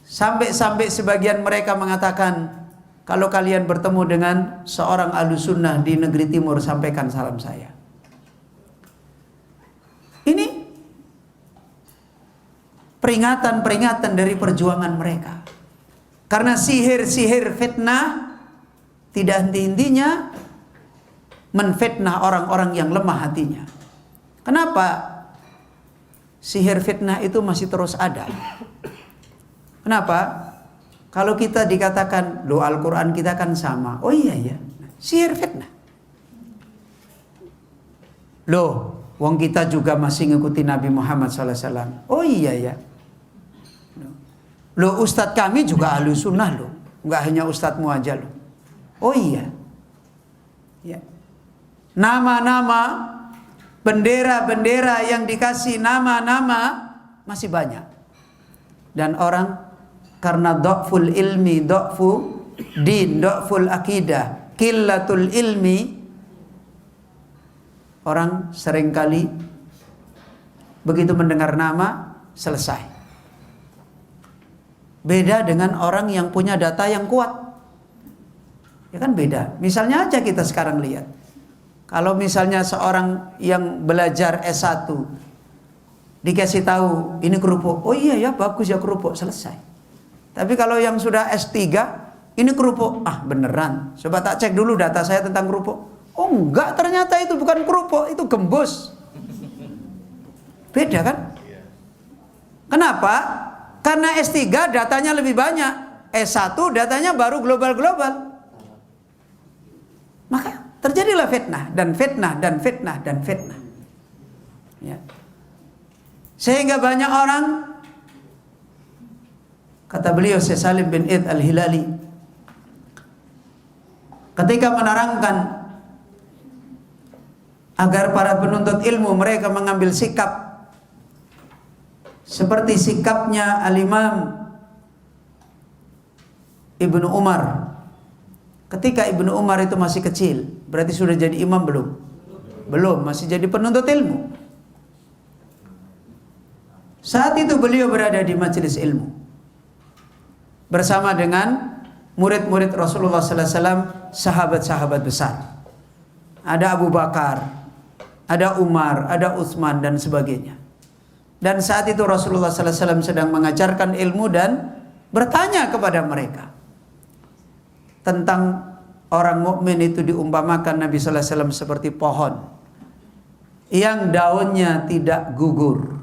Sampai-sampai sebagian mereka mengatakan, kalau kalian bertemu dengan seorang ahli sunnah di negeri timur, sampaikan salam saya. Ini peringatan-peringatan dari perjuangan mereka. Karena sihir-sihir fitnah tidak henti-hentinya menfitnah orang-orang yang lemah hatinya. Kenapa sihir fitnah itu masih terus ada? Kenapa? Kalau kita dikatakan, loh Al-Quran kita kan sama. Oh iya ya, sihir fitnah. Loh, wong kita juga masih ngikuti Nabi Muhammad SAW. Oh iya ya. Loh, ustadz kami juga ahlu sunnah loh. Nggak hanya ustadzmu aja loh. Oh iya. Ya. Nama-nama, bendera-bendera yang dikasih nama-nama masih banyak. Dan orang karena dha'ful ilmi, dha'fu din, dha'ful akidah, qillatul ilmi, orang seringkali begitu mendengar nama selesai. Beda dengan orang yang punya data yang kuat. Ya kan beda. Misalnya aja kita sekarang lihat. Kalau misalnya seorang yang belajar S1 dikasih tahu ini kerupuk. Oh iya ya, bagus ya kerupuk, selesai. Tapi kalau yang sudah S3, ini kerupuk. Ah beneran, coba tak cek dulu data saya tentang kerupuk. Oh enggak, ternyata itu bukan kerupuk, itu gembus. Beda kan? Kenapa? Karena S3 datanya lebih banyak, S1 datanya baru global-global. Maka terjadilah fitnah dan fitnah dan fitnah dan fitnah. Ya. Sehingga banyak orang, kata beliau Syekh Salim bin Id Al-Hilali, ketika menerangkan agar para penuntut ilmu mereka mengambil sikap seperti sikapnya Al-Imam Ibnu Umar. Ketika Ibnu Umar itu masih kecil, berarti sudah jadi imam belum? Belum, masih jadi penuntut ilmu. Saat itu beliau berada di majelis ilmu bersama dengan murid-murid Rasulullah SAW, sahabat-sahabat besar. Ada Abu Bakar, ada Umar, ada Utsman dan sebagainya. Dan saat itu Rasulullah SAW sedang mengajarkan ilmu dan bertanya kepada mereka tentang orang mukmin itu. Diumpamakan Nabi SAW seperti pohon yang daunnya tidak gugur.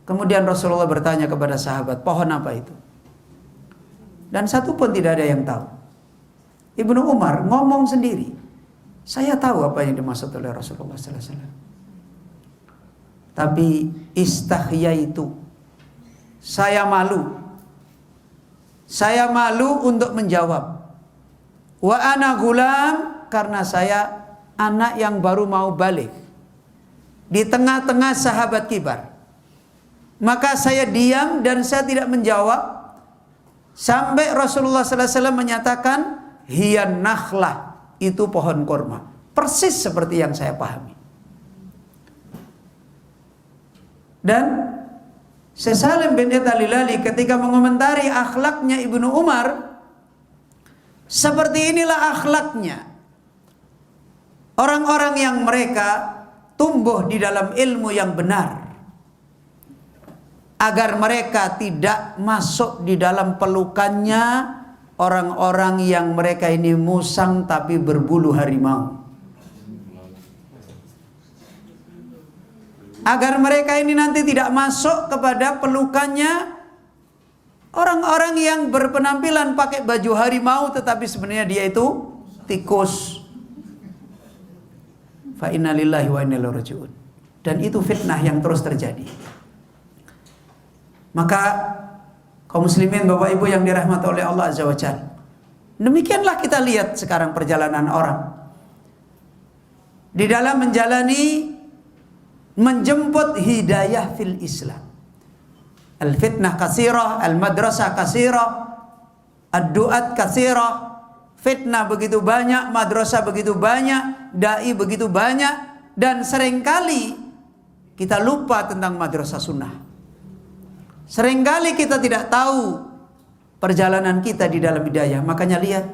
Kemudian Rasulullah bertanya kepada sahabat, pohon apa itu? Dan satu pun tidak ada yang tahu. Ibnu Umar ngomong sendiri, saya tahu apa yang dimaksud oleh Rasulullah SAW. Tapi istahyaitu, saya malu. Saya malu untuk menjawab. Wa ana gulam, karena saya anak yang baru mau balik di tengah-tengah sahabat kibar. Maka saya diam dan saya tidak menjawab sampai Rasulullah SAW menyatakan hiyan nakhlah, itu pohon kurma. Persis seperti yang saya pahami. Dan Syekh Salim bin Al-Hilali ketika mengomentari akhlaknya Ibnu Umar, seperti inilah akhlaknya orang-orang yang mereka tumbuh di dalam ilmu yang benar, agar mereka tidak masuk di dalam pelukannya orang-orang yang mereka ini musang tapi berbulu harimau. agar mereka ini nanti tidak masuk kepada pelukannya orang-orang yang berpenampilan pakai baju harimau tetapi sebenarnya dia itu tikus. Fa inna lillahi wa inna ilaihi raji'un. Dan itu fitnah yang terus terjadi. Maka kaum muslimin Bapak Ibu yang dirahmati oleh Allah Azza wa Jalla, demikianlah kita lihat sekarang perjalanan orang di dalam menjemput hidayah fil Islam. Al-fitnah katsirah, al-madrasah katsirah, ad-du'at katsirah. Fitnah begitu banyak, madrasah begitu banyak, dai begitu banyak, dan seringkali kita lupa tentang madrasah sunnah. Seringkali kita tidak tahu perjalanan kita di dalam hidayah. Makanya lihat,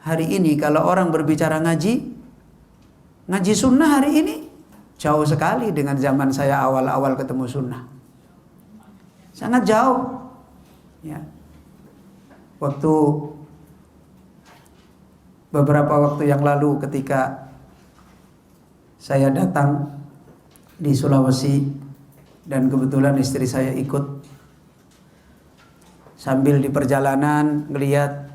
hari ini kalau orang berbicara ngaji sunnah hari ini jauh sekali dengan zaman saya awal-awal ketemu sunnah. Sangat jauh. Ya. Beberapa waktu yang lalu ketika saya datang di Sulawesi dan kebetulan istri saya ikut, sambil di perjalanan ngelihat,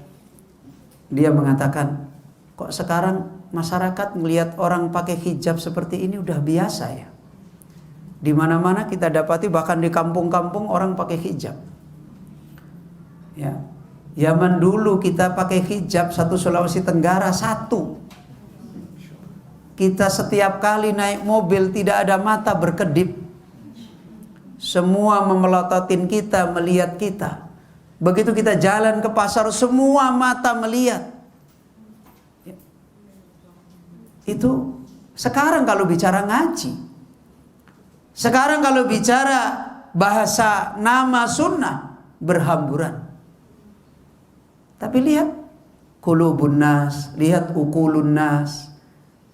dia mengatakan, kok sekarang masyarakat ngelihat orang pakai hijab seperti ini udah biasa ya. Di mana-mana kita dapati, bahkan di kampung-kampung orang pakai hijab. Ya. Zaman dulu kita pakai hijab satu Sulawesi Tenggara satu. Kita setiap kali naik mobil tidak ada mata berkedip. Semua memelototin kita, melihat kita. Begitu kita jalan ke pasar, semua mata melihat. Itu sekarang kalau bicara ngaji. Sekarang kalau bicara bahasa nama sunnah, berhamburan. Tapi lihat qulubun nas, lihat uqulun nas,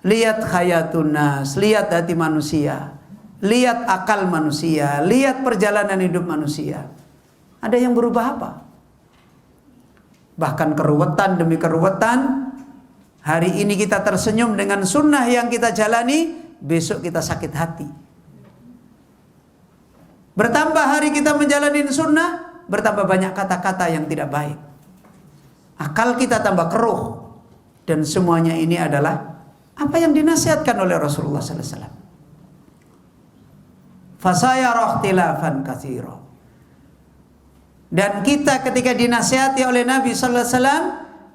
lihat khayatun nas, lihat hati manusia, lihat akal manusia, lihat perjalanan hidup manusia. Ada yang berubah apa? Bahkan keruwetan demi keruwetan. Hari ini kita tersenyum dengan sunnah yang kita jalani, besok kita sakit hati. Bertambah hari kita menjalani sunnah, bertambah banyak kata-kata yang tidak baik. Akal kita tambah keruh. Dan semuanya ini adalah apa yang dinasihatkan oleh Rasulullah sallallahu alaihi wasallam. Fasayara ikhtilafan katsira. Dan kita ketika dinasihati oleh Nabi sallallahu alaihi wasallam,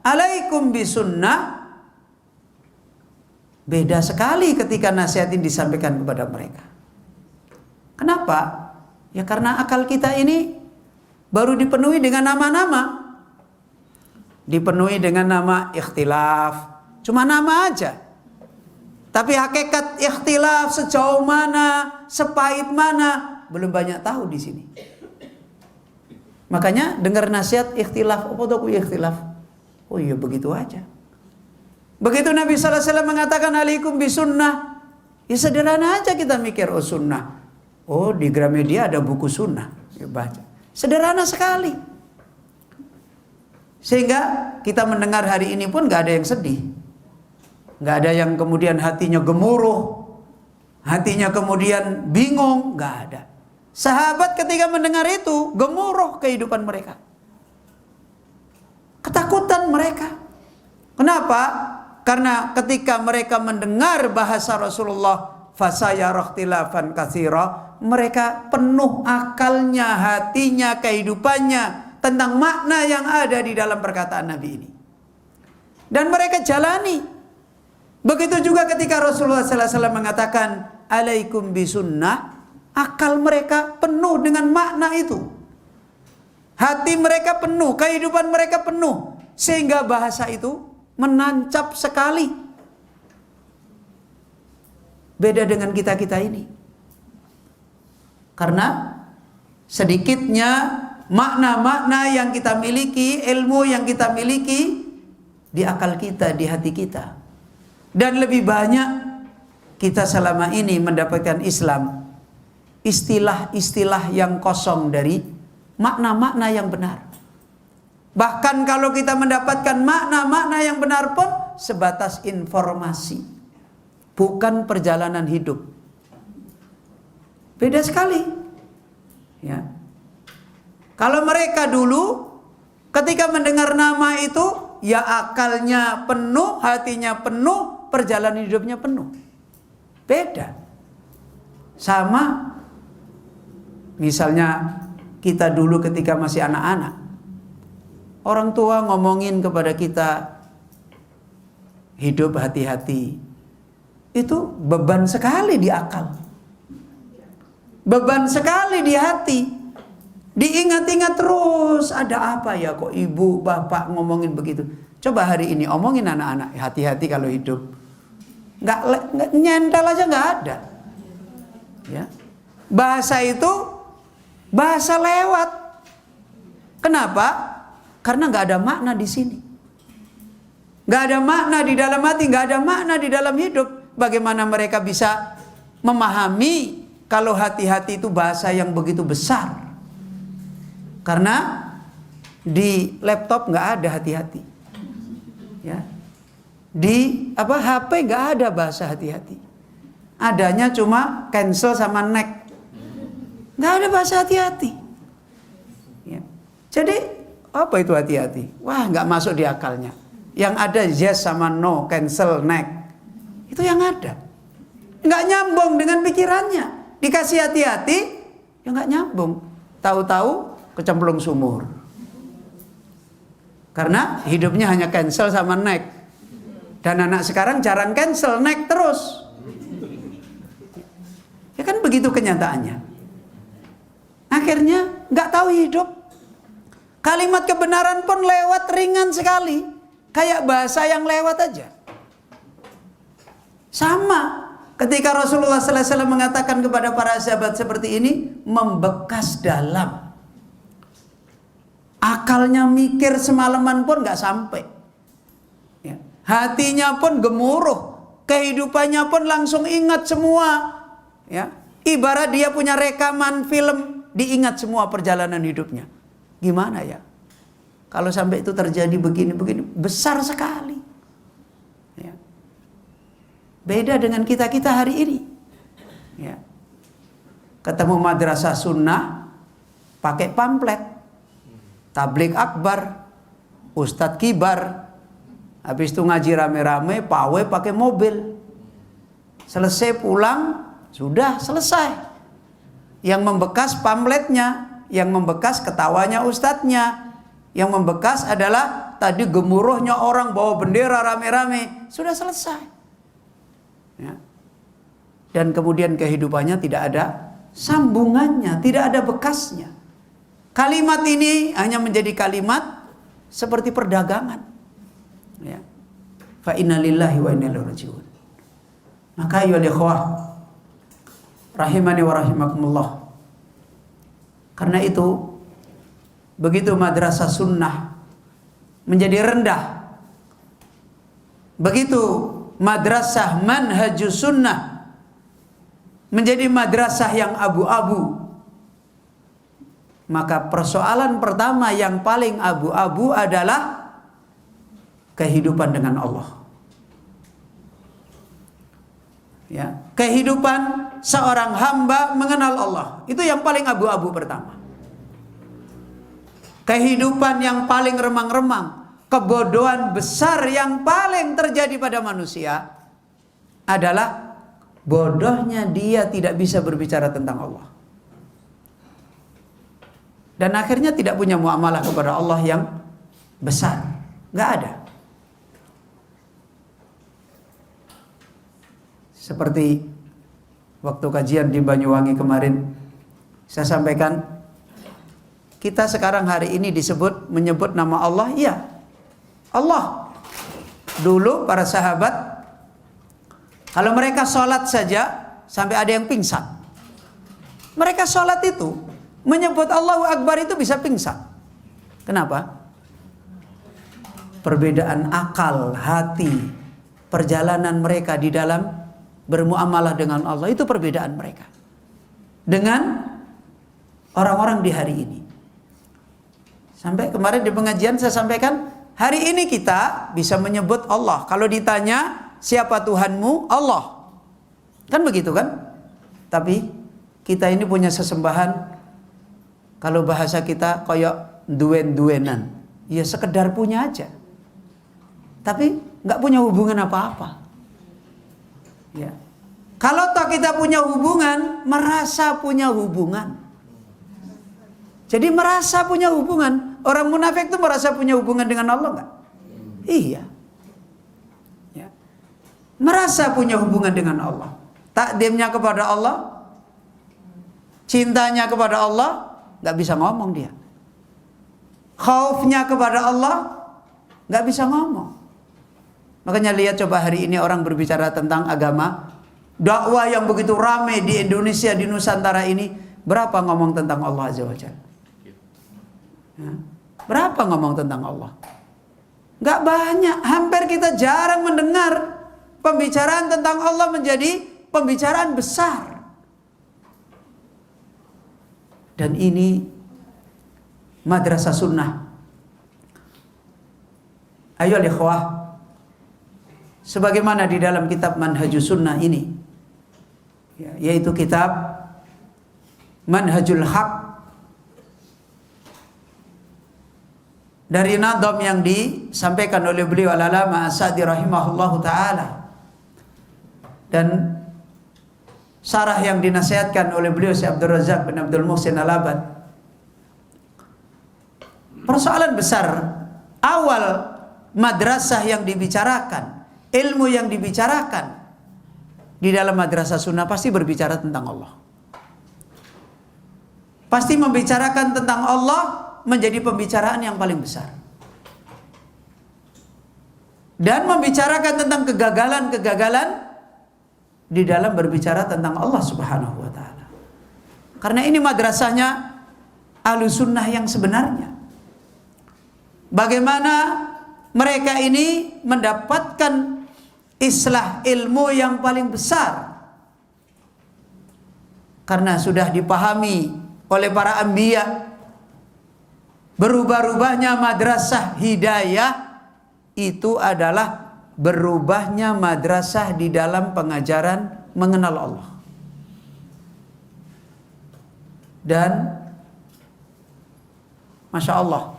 alaikum bisunnah, beda sekali ketika nasihat ini disampaikan kepada mereka. Kenapa? Ya karena akal kita ini baru dipenuhi dengan nama-nama. Dipenuhi dengan nama ikhtilaf. Cuma nama aja. Tapi hakikat ikhtilaf sejauh mana, sepahit mana, belum banyak tahu di sini. Makanya dengar nasihat ikhtilaf, apa tuh ikhtilaf? Oh iya begitu aja. Begitu Nabi sallallahu alaihi wasallam mengatakan alaikum bisunnah, ya sederhana aja kita mikir, oh sunnah. Oh di Gramedia ada buku sunnah, ya baca. Sederhana sekali. Sehingga kita mendengar hari ini pun gak ada yang sedih. Gak ada yang kemudian hatinya gemuruh, hatinya kemudian bingung, gak ada. Sahabat ketika mendengar itu gemuruh kehidupan mereka, ketakutan mereka. Kenapa? Karena ketika mereka mendengar bahasa Rasulullah, fasayara ikhtilafan katsira, mereka penuh akalnya, hatinya, kehidupannya tentang makna yang ada di dalam perkataan Nabi ini. Dan mereka jalani. Begitu juga ketika Rasulullah sallallahu alaihi wasallam mengatakan alaikum bisunnah, akal mereka penuh dengan makna itu. Hati mereka penuh, kehidupan mereka penuh, sehingga bahasa itu menancap sekali. Beda dengan kita-kita ini. Karena sedikitnya makna-makna yang kita miliki, ilmu yang kita miliki di akal kita, di hati kita. Dan lebih banyak kita selama ini mendapatkan Islam istilah-istilah yang kosong dari makna-makna yang benar. Bahkan kalau kita mendapatkan makna-makna yang benar pun sebatas informasi, bukan perjalanan hidup. Beda sekali. Ya. Kalau mereka dulu ketika mendengar nama itu, ya akalnya penuh, hatinya penuh, perjalanan hidupnya penuh. Beda. Sama misalnya kita dulu ketika masih anak-anak. Orang tua ngomongin kepada kita, hidup hati-hati. Itu beban sekali di akal. Beban sekali di hati. Diingat-ingat terus, ada apa ya kok ibu, bapak ngomongin begitu. Coba hari ini omongin anak-anak, hati-hati kalau hidup. Nggak nyentel aja nggak ada. Ya. Bahasa itu bahasa lewat. Kenapa? Karena nggak ada makna di sini. Nggak ada makna di dalam hati, nggak ada makna di dalam hidup. Bagaimana mereka bisa memahami kalau hati-hati itu bahasa yang begitu besar? Karena di laptop nggak ada hati-hati, ya. Di HP nggak ada bahasa hati-hati. Adanya cuma cancel sama neck. Nggak ada bahasa hati-hati. Ya. Jadi apa itu hati-hati? Wah, nggak masuk di akalnya. Yang ada yes sama no, cancel, neck. Itu yang ada. Nggak nyambung dengan pikirannya. Dikasih hati-hati, ya nggak nyambung. Tahu-tahu kecemplung sumur. Karena hidupnya hanya cancel sama neck. Dan anak sekarang jarang cancel, neck terus. Ya kan begitu kenyataannya. Akhirnya nggak tahu hidup. Kalimat kebenaran pun lewat ringan sekali. Kayak bahasa yang lewat aja. Sama. Ketika Rasulullah SAW mengatakan kepada para sahabat seperti ini, membekas dalam. Akalnya mikir semalaman pun nggak sampai. Ya. Hatinya pun gemuruh. Kehidupannya pun langsung ingat semua. Ya. Ibarat dia punya rekaman film, diingat semua perjalanan hidupnya. Gimana ya? Kalau sampai itu terjadi begini-begini, besar sekali. Ya. Beda dengan kita-kita hari ini. Ya. Ketemu madrasah sunnah, pakai pamflet. Tablik akbar, ustadz kibar. Habis itu ngaji rame-rame, pawai pakai mobil. Selesai pulang, sudah selesai. Yang membekas pamfletnya, yang membekas ketawanya ustadznya, yang membekas adalah tadi gemuruhnya orang bawa bendera rame-rame. Sudah selesai. Ya. Dan kemudian kehidupannya tidak ada sambungannya, tidak ada bekasnya. Kalimat ini hanya menjadi kalimat seperti perdagangan. Ya. Fa inna lillahi wa inna ilaihi raji'un. Maka ya ikhwah rahimani wa rahimakumullah. Karena itu begitu madrasah sunnah menjadi rendah, begitu madrasah manhajus sunnah menjadi madrasah yang abu-abu, maka persoalan pertama yang paling abu-abu adalah kehidupan dengan Allah. Ya, kehidupan seorang hamba mengenal Allah, itu yang paling abu-abu pertama. Kehidupan yang paling remang-remang, kebodohan besar yang paling terjadi pada manusia adalah bodohnya dia tidak bisa berbicara tentang Allah. Dan akhirnya tidak punya muamalah kepada Allah yang besar. Nggak ada. Seperti waktu kajian di Banyuwangi kemarin, saya sampaikan, kita sekarang hari ini menyebut nama Allah, iya. Allah. Dulu para sahabat, kalau mereka sholat saja, sampai ada yang pingsan. Mereka sholat itu, menyebut Allahu Akbar itu bisa pingsan. Kenapa? Perbedaan akal, hati, perjalanan mereka di dalam bermuamalah dengan Allah, itu perbedaan mereka dengan orang-orang di hari ini. Sampai kemarin di pengajian saya sampaikan, hari ini kita bisa menyebut Allah. Kalau ditanya siapa Tuhanmu? Allah. Kan begitu kan? Tapi kita ini punya sesembahan, kalau bahasa kita koyok duen-duenan, ya sekedar punya aja, tapi nggak punya hubungan apa-apa. Ya. Kalau toh kita punya hubungan, merasa punya hubungan. Jadi merasa punya hubungan. Orang munafik itu merasa punya hubungan dengan Allah nggak? Iya. Ya. Merasa punya hubungan dengan Allah. Takdimnya kepada Allah, cintanya kepada Allah, nggak bisa ngomong dia. Khaufnya kepada Allah, nggak bisa ngomong. Makanya lihat coba hari ini orang berbicara tentang agama, dakwah yang begitu ramai di Indonesia, di Nusantara ini, berapa ngomong tentang Allah Azza wa Jalla? Ya. Berapa ngomong tentang Allah? Nggak banyak. Hampir kita jarang mendengar pembicaraan tentang Allah menjadi pembicaraan besar. Dan ini madrasah sunnah. Ayo ikhwah, sebagaimana di dalam kitab Manhajus Sunnah ini, yaitu kitab Manhajul Haq, dari nadam yang disampaikan oleh beliau Al-Alama As-Sa'di rahimahullahu ta'ala, dan sarah yang dinasihatkan oleh beliau Syekh Abdul Razak bin Abdul Muhsin Al-Abad. Persoalan besar, awal madrasah yang dibicarakan, ilmu yang dibicarakan di dalam madrasah sunnah pasti berbicara tentang Allah. Pasti membicarakan tentang Allah menjadi pembicaraan yang paling besar. Dan membicarakan tentang kegagalan-kegagalan di dalam berbicara tentang Allah Subhanahu wa ta'ala. Karena ini madrasahnya Ahlus Sunnah yang sebenarnya. Bagaimana mereka ini mendapatkan islah ilmu yang paling besar. Karena sudah dipahami oleh para anbiya, berubah-ubahnya madrasah hidayah itu adalah berubahnya madrasah di dalam pengajaran mengenal Allah. Dan Masya Allah,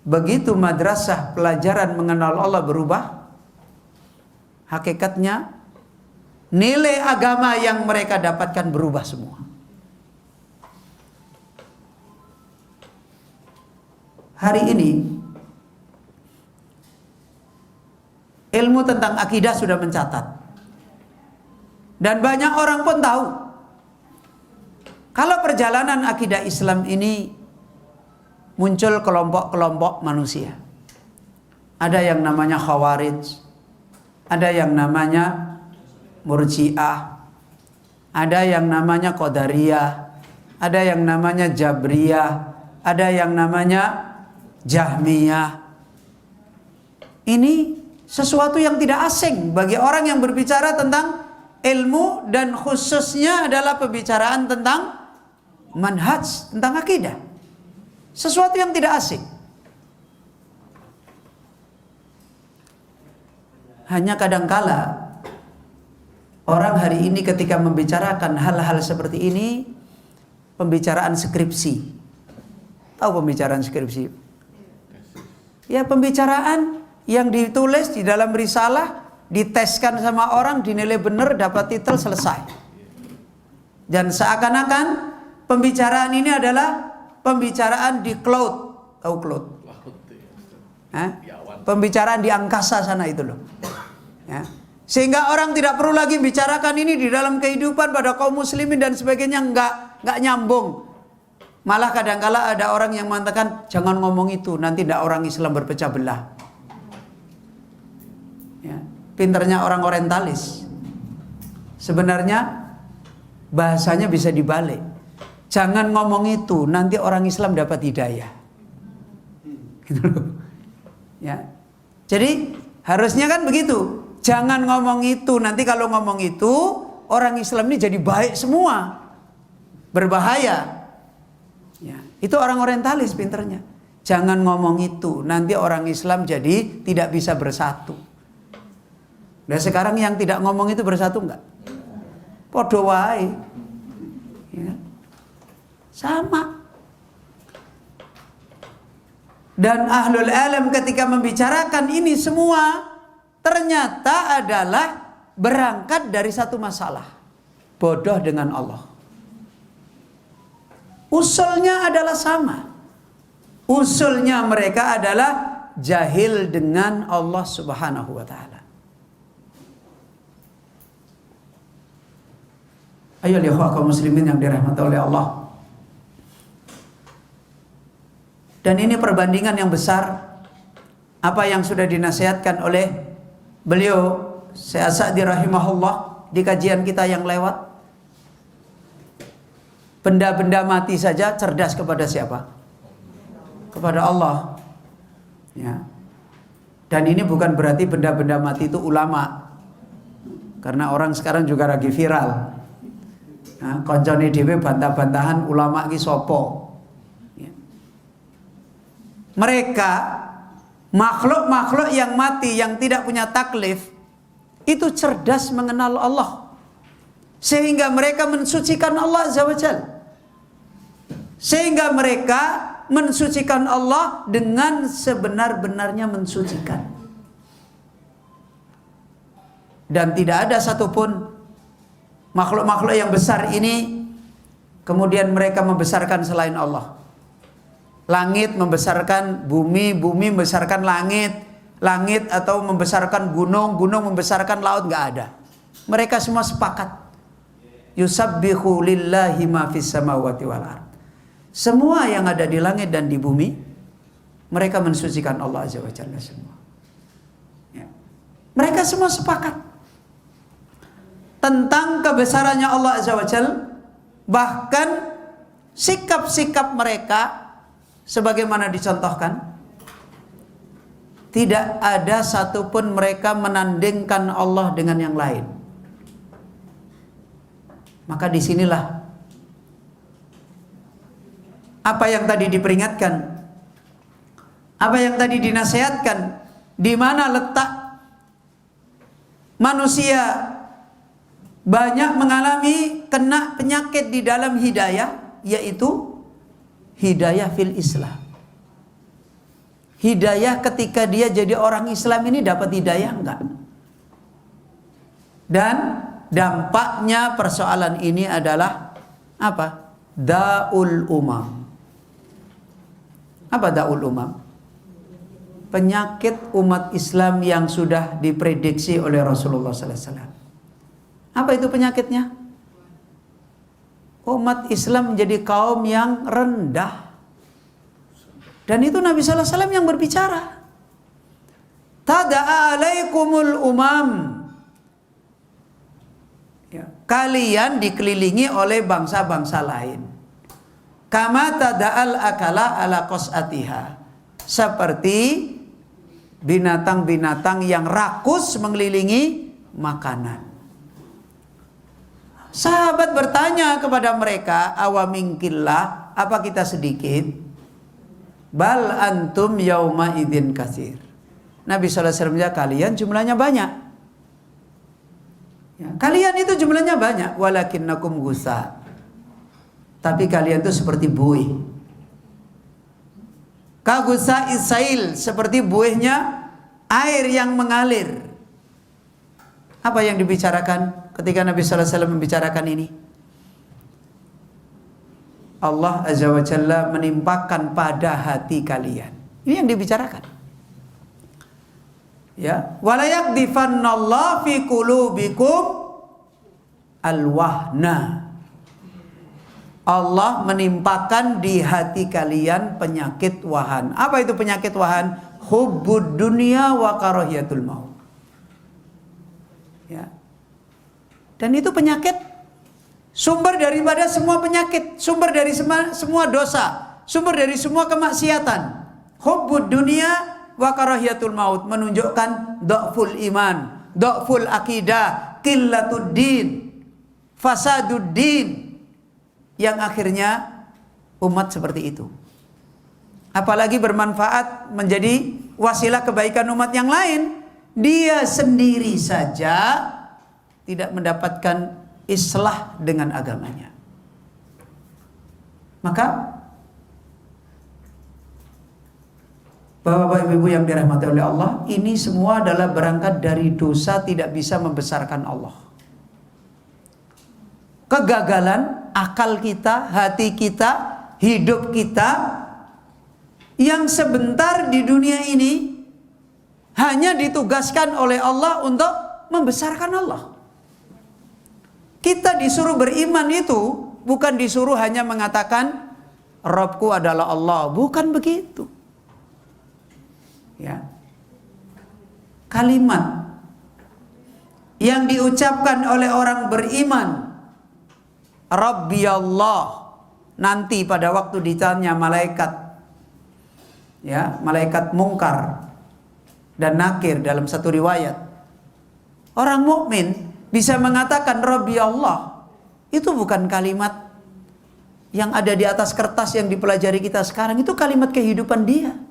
begitu madrasah pelajaran mengenal Allah berubah, hakikatnya nilai agama yang mereka dapatkan berubah semua. Hari ini ilmu tentang akidah sudah mencatat, dan banyak orang pun tahu kalau perjalanan akidah Islam ini muncul kelompok-kelompok manusia. Ada yang namanya Khawarij, ada yang namanya Murji'ah, ada yang namanya Qadariyah, ada yang namanya Jabriyah, ada yang namanya Jahmiyah. Ini sesuatu yang tidak asing bagi orang yang berbicara tentang ilmu, dan khususnya adalah pembicaraan tentang manhaj, tentang akidah. Sesuatu yang tidak asing. Hanya kadangkala orang hari ini ketika membicarakan hal-hal seperti ini, pembicaraan skripsi. Tahu pembicaraan skripsi? Ya, pembicaraan yang ditulis di dalam risalah, diteskan sama orang, dinilai benar, dapat titel, selesai. Dan seakan-akan pembicaraan ini adalah pembicaraan di cloud. Tahu cloud? Pembicaraan di angkasa sana itu loh. Ya. Sehingga orang tidak perlu lagi bicarakan ini di dalam kehidupan pada kaum muslimin dan sebagainya, nggak nyambung. Malah kadangkala ada orang yang mengatakan jangan ngomong itu, nanti tidak orang Islam berpecah belah. Ya. Pinternya orang orientalis. Sebenarnya bahasanya bisa dibalik. Jangan ngomong itu, nanti orang Islam dapat hidayah. Gitu loh. Ya. Jadi harusnya kan begitu. Jangan ngomong itu, nanti kalau ngomong itu orang Islam ini jadi baik semua. Berbahaya. Ya, itu orang orientalis pinternya. Jangan ngomong itu, nanti orang Islam jadi tidak bisa bersatu. Dan sekarang yang tidak ngomong itu bersatu enggak? Podo wae. Sama. Dan ahlul alam ketika membicarakan ini semua ternyata adalah berangkat dari satu masalah. Bodoh dengan Allah. Usulnya adalah sama. Usulnya mereka adalah jahil dengan Allah Subhanahu wa taala. Ayo lihat kaum muslimin yang dirahmati oleh Allah. Dan ini perbandingan yang besar apa yang sudah dinasihatkan oleh beliau Syekh As-Sa'di rahimahullah di kajian kita yang lewat. Benda-benda mati saja cerdas kepada siapa? Kepada Allah. Ya. Dan ini bukan berarti benda-benda mati itu ulama. Karena orang sekarang juga lagi viral. Nah, koncone dhewe bantah-bantahan ulama ki sapa. Mereka makhluk-makhluk yang mati yang tidak punya taklif itu cerdas mengenal Allah sehingga mereka mensucikan Allah Azza wa Jalla, sehingga mereka mensucikan Allah dengan sebenar-benarnya mensucikan, dan tidak ada satupun makhluk-makhluk yang besar ini kemudian mereka membesarkan selain Allah. Langit membesarkan bumi, bumi membesarkan langit, langit atau membesarkan gunung, gunung membesarkan laut, nggak ada. Mereka semua sepakat. Yusabbihu lillahi ma fis samawati wal ard. Semua yang ada di langit dan di bumi, mereka mensucikan Allah Azza wa Jalla semua. Ya. Mereka semua sepakat tentang kebesarannya Allah Azza wa Jalla. Bahkan sikap-sikap mereka sebagaimana dicontohkan, tidak ada satupun mereka menandingkan Allah dengan yang lain. Maka disinilah apa yang tadi diperingatkan, apa yang tadi dinasihatkan, di mana letak manusia banyak mengalami kena penyakit di dalam hidayah, yaitu hidayah fil Islam. Hidayah ketika dia jadi orang Islam ini dapat hidayah enggak? Dan dampaknya persoalan ini adalah apa? Da'ul umam. Apa da'ul umam? Penyakit umat Islam yang sudah diprediksi oleh Rasulullah sallallahu alaihi wasallam. Apa itu penyakitnya? Umat Islam menjadi kaum yang rendah. Dan itu Nabi sallallahu alaihi wasallam yang berbicara. Tada'a alaikumul umam. Ya, kalian dikelilingi oleh bangsa-bangsa lain. Kama tada'al akala ala qas'atiha. Seperti binatang-binatang yang rakus mengelilingi makanan. Sahabat bertanya kepada mereka, awamingkillah, apa kita sedikit? Bal antum yauma idzin katsir. Nabi sallallahu alaihi wasallam, ya, kalian jumlahnya banyak. Ya, kalian itu jumlahnya banyak, walakinnakum gusa. Tapi kalian itu seperti buih. Kagusa isail, seperti buihnya air yang mengalir. Apa yang dibicarakan ketika Nabi sallallahu alaihi wasallam membicarakan ini? Allah Azza wa Jalla menimpakan pada hati kalian. Ini yang dibicarakan. Ya, wala yakdifannallahu fi qulubikum alwahna. Allah menimpakan di hati kalian penyakit wahan. Apa itu penyakit wahan? Hubbud dunya wa karahiyatul maut. Ya. Dan itu penyakit, sumber daripada semua penyakit, sumber dari semua dosa, sumber dari semua kemaksiatan. Hubbud dunya wa karahiyatul maut, menunjukkan dhaful iman, dhaful akidah, qillatud din, fasadud din, yang akhirnya umat seperti itu. Apalagi bermanfaat menjadi wasilah kebaikan umat yang lain, dia sendiri saja tidak mendapatkan islah dengan agamanya. Maka Bapak-bapak, ibu-ibu yang dirahmati oleh Allah, ini semua adalah berangkat dari dosa tidak bisa membesarkan Allah. Kegagalan akal kita, hati kita, hidup kita yang sebentar di dunia ini hanya ditugaskan oleh Allah untuk membesarkan Allah. Kita disuruh beriman itu bukan disuruh hanya mengatakan Rabbku adalah Allah, bukan begitu. Ya. Kalimat yang diucapkan oleh orang beriman, Rabbi Allah, nanti pada waktu ditanya malaikat, ya, malaikat Mungkar dan Nakir dalam satu riwayat, orang mukmin bisa mengatakan Rabbi Allah. Itu bukan kalimat yang ada di atas kertas yang dipelajari kita sekarang, itu kalimat kehidupan dia.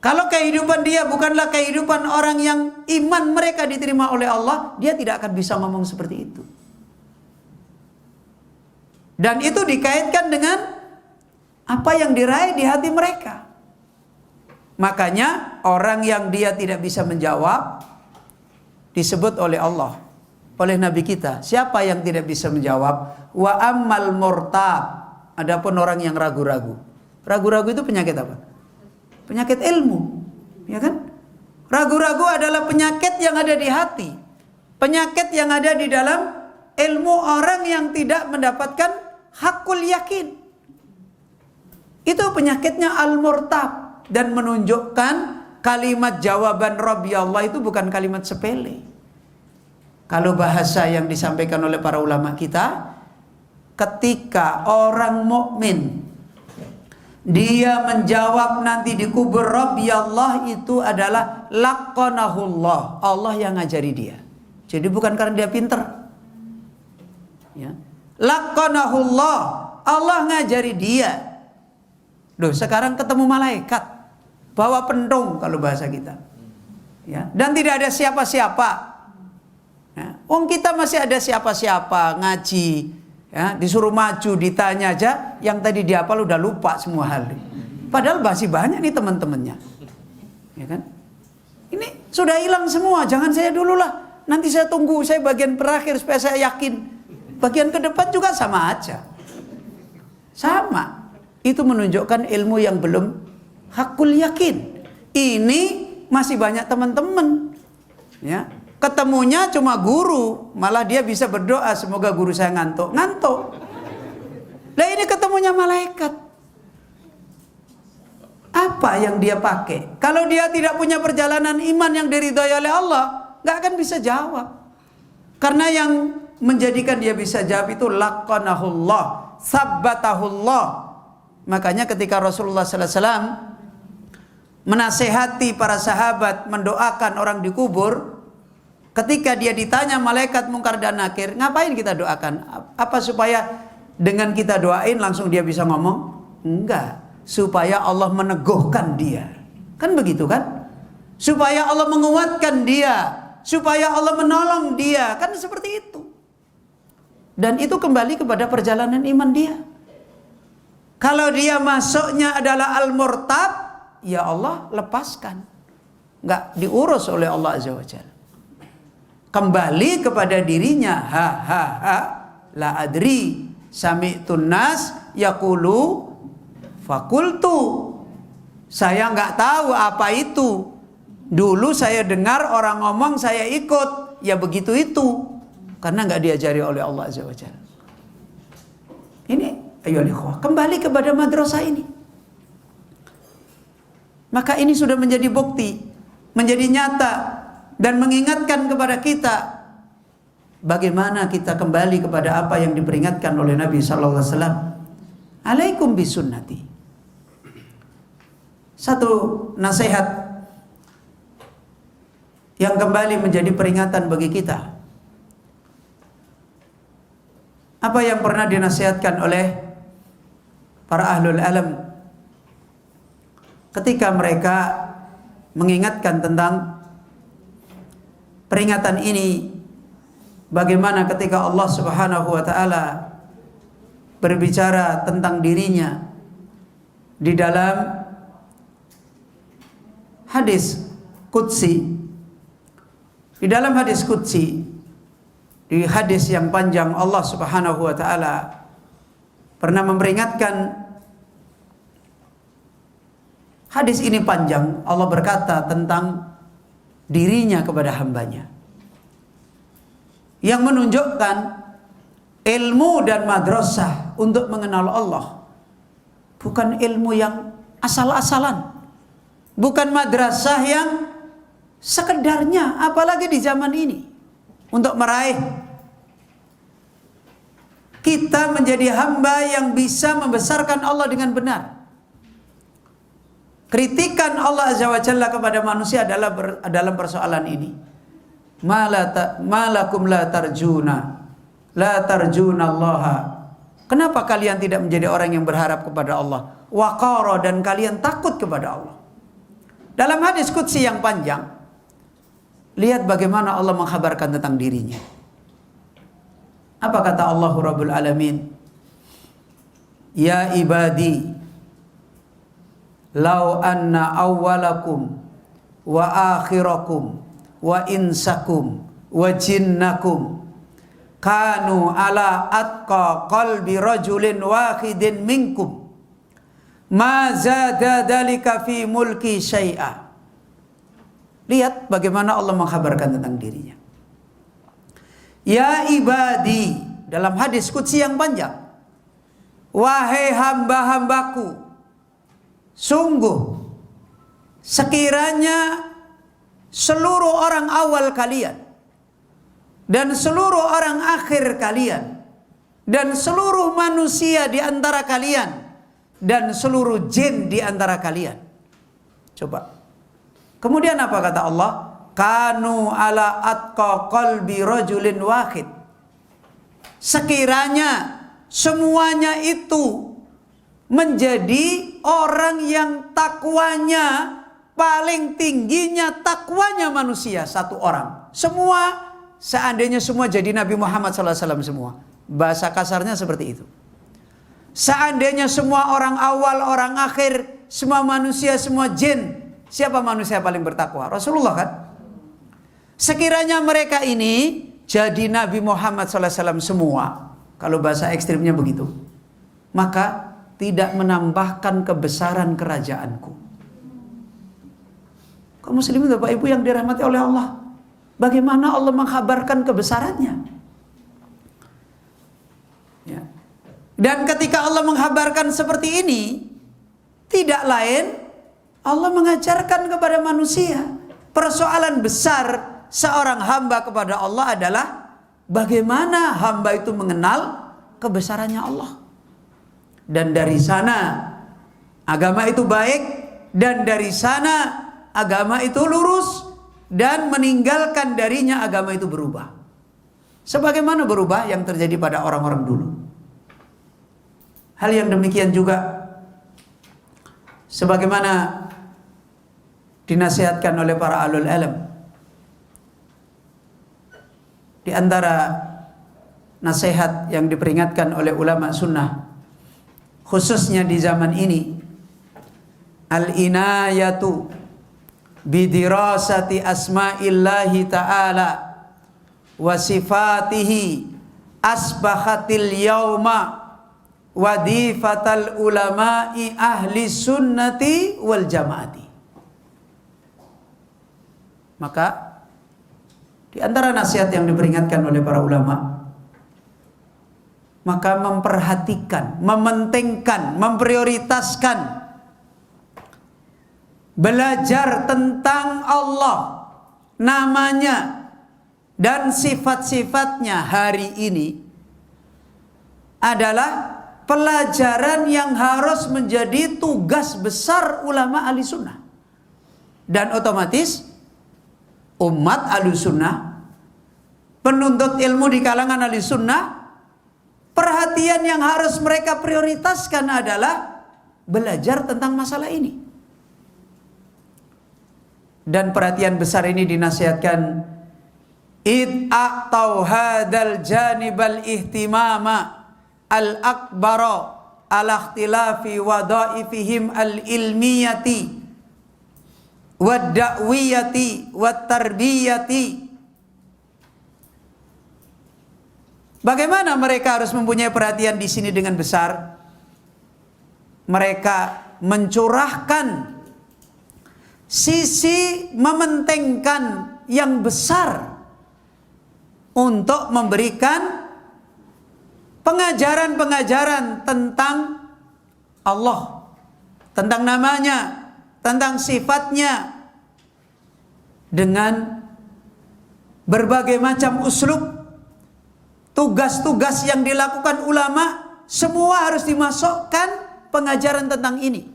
Kalau kehidupan dia bukanlah kehidupan orang yang iman mereka diterima oleh Allah, dia tidak akan bisa ngomong seperti itu. Dan itu dikaitkan dengan apa yang diraih di hati mereka. Makanya orang yang dia tidak bisa menjawab disebut oleh Allah, oleh Nabi kita. Siapa yang tidak bisa menjawab? Wa ammal murtab. Adapun orang yang ragu-ragu. Ragu-ragu itu penyakit apa? Penyakit ilmu, ya kan? Ragu-ragu adalah penyakit yang ada di hati. Penyakit yang ada di dalam ilmu orang yang tidak mendapatkan hakul yakin. Itu penyakitnya al-murtab. Dan menunjukkan kalimat jawaban Rabbi Allah itu bukan kalimat sepele. Kalau bahasa yang disampaikan oleh para ulama kita, ketika orang mukmin dia menjawab nanti di kubur Rabbi Allah, itu adalah laqanahullah, Allah yang ngajari dia. Jadi bukan karena dia pinter, ya. Laqanahullah, Allah ngajari dia. Loh, sekarang ketemu malaikat bawa pentung kalau bahasa kita, ya. Dan tidak ada siapa-siapa, ya. Kita masih ada siapa-siapa ngaji, ya, disuruh maju ditanya aja yang tadi dihafal udah lupa semua hal. Padahal masih banyak nih teman-temannya, ya kan? Ini sudah hilang semua. Jangan saya dulu lah. Nanti saya tunggu, saya bagian terakhir supaya saya yakin. Bagian ke depan juga sama aja. Sama. Itu menunjukkan ilmu yang belum hakul yakin. Ini masih banyak teman-teman, ya. Ketemunya cuma guru, malah dia bisa berdoa semoga guru saya ngantuk. Nah ini ketemunya malaikat. Apa yang dia pakai? Kalau dia tidak punya perjalanan iman yang diridhai oleh Allah, nggak akan bisa jawab. Karena yang menjadikan dia bisa jawab itu laqanahullah, sabbatahullah. Makanya ketika Rasulullah sallallahu alaihi wasallam menasehati para sahabat mendoakan orang dikubur, ketika dia ditanya malaikat Mungkar dan Nakir, ngapain kita doakan? Apa supaya dengan kita doain langsung dia bisa ngomong? Enggak. Supaya Allah meneguhkan dia. Kan begitu kan? Supaya Allah menguatkan dia. Supaya Allah menolong dia. Kan seperti itu. Dan itu kembali kepada perjalanan iman dia. Kalau dia masuknya adalah al-murtab, ya Allah lepaskan. Enggak diurus oleh Allah Azza wa Jalla. Kembali kepada dirinya, la adri sami'tun nas yaqulu fakultu. Saya nggak tahu apa itu. Dulu saya dengar orang ngomong, saya ikut. Ya begitu itu. Karena nggak diajari oleh Allah Azza wa Jalla. Ini, ayo ikhwah, kembali kepada madrasah ini. Maka ini sudah menjadi bukti, menjadi nyata, dan mengingatkan kepada kita bagaimana kita kembali kepada apa yang diperingatkan oleh Nabi sallallahu alaihi wasallam. Alaikum bisunnati. Satu nasihat yang kembali menjadi peringatan bagi kita. Apa yang pernah dinasihatkan oleh para ahlul alam ketika mereka mengingatkan tentang peringatan ini, bagaimana ketika Allah Subhanahu wa taala berbicara tentang dirinya di dalam hadis qudsi. Di dalam hadis qudsi, di hadis yang panjang, Allah Subhanahu wa taala pernah memperingatkan. Hadis ini panjang. Allah berkata tentang dirinya kepada hambanya, yang menunjukkan ilmu dan madrasah untuk mengenal Allah bukan ilmu yang asal-asalan, bukan madrasah yang sekedarnya, apalagi di zaman ini, untuk meraih kita menjadi hamba yang bisa membesarkan Allah dengan benar. Kritikan Allah Azza wa Jalla kepada manusia adalah dalam persoalan ini. Malakum la tarjuna Allah. Kenapa kalian tidak menjadi orang yang berharap kepada Allah? Waqara, dan kalian takut kepada Allah. Dalam hadis qudsi yang panjang, lihat bagaimana Allah mengkhabarkan tentang dirinya. Apa kata Allah Rabbul Alamin? Ya ibadi, lau anna awwalakum wa akhirakum wa insakum wa jinnakum kanu ala atqa qalbi rajulin wahidin minkum ma zada dalika fi mulki syai'a. Lihat bagaimana Allah mengkhabarkan tentang dirinya. Ya ibadi, dalam hadis qudsi yang panjang, wahai hamba-hambaku, sungguh sekiranya seluruh orang awal kalian dan seluruh orang akhir kalian dan seluruh manusia di antara kalian dan seluruh jin di antara kalian. Coba. Kemudian apa kata Allah? Kanu ala atqa qalbi rajulin wahid. Sekiranya semuanya itu menjadi orang yang takwanya paling tingginya, takwanya manusia satu orang. Semua, seandainya semua jadi Nabi Muhammad SAW semua. Bahasa kasarnya seperti itu. Seandainya semua orang awal, orang akhir, semua manusia, semua jin, siapa manusia paling bertakwa? Rasulullah kan? Sekiranya mereka ini jadi Nabi Muhammad SAW semua, kalau bahasa ekstrimnya begitu, maka tidak menambahkan kebesaran kerajaanku. Kaum muslimin Bapak Ibu yang dirahmati oleh Allah, bagaimana Allah mengkhabarkan kebesarannya? Ya. Dan ketika Allah mengkhabarkan seperti ini, tidak lain Allah mengajarkan kepada manusia persoalan besar seorang hamba kepada Allah adalah bagaimana hamba itu mengenal kebesarannya Allah. Dan dari sana agama itu baik, dan dari sana agama itu lurus, dan meninggalkan darinya agama itu berubah. Sebagaimana berubah yang terjadi pada orang-orang dulu. Hal yang demikian juga sebagaimana dinasihatkan oleh para ahlul ilm. Di antara nasihat yang diperingatkan oleh ulama sunnah, khususnya di zaman ini, al-inayatu bidirasati asma'illahi ta'ala wa sifatihi asbahatil yauma wadifatal ulama'i ahli sunnati wal jamaati. Maka di antara nasihat yang diperingatkan oleh para ulama, maka memperhatikan, mementingkan, memprioritaskan belajar tentang Allah, namanya dan sifat-sifatnya hari ini adalah pelajaran yang harus menjadi tugas besar ulama ahli sunnah. Dan otomatis umat ahli sunnah, penuntut ilmu di kalangan ahli sunnah, perhatian yang harus mereka prioritaskan adalah belajar tentang masalah ini. Dan perhatian besar ini dinasihatkan, id a'tau hadal janibal ihtimama al-akbara ala ikhtilafi wadhaifihim al-ilmiyati wad-da'wiyati wat-tarbiyati. Bagaimana mereka harus mempunyai perhatian di sini dengan besar? Mereka mencurahkan sisi mementingkan yang besar untuk memberikan pengajaran-pengajaran tentang Allah, tentang namanya, tentang sifatnya, dengan berbagai macam uslub. Tugas-tugas yang dilakukan ulama semua harus dimasukkan pengajaran tentang ini.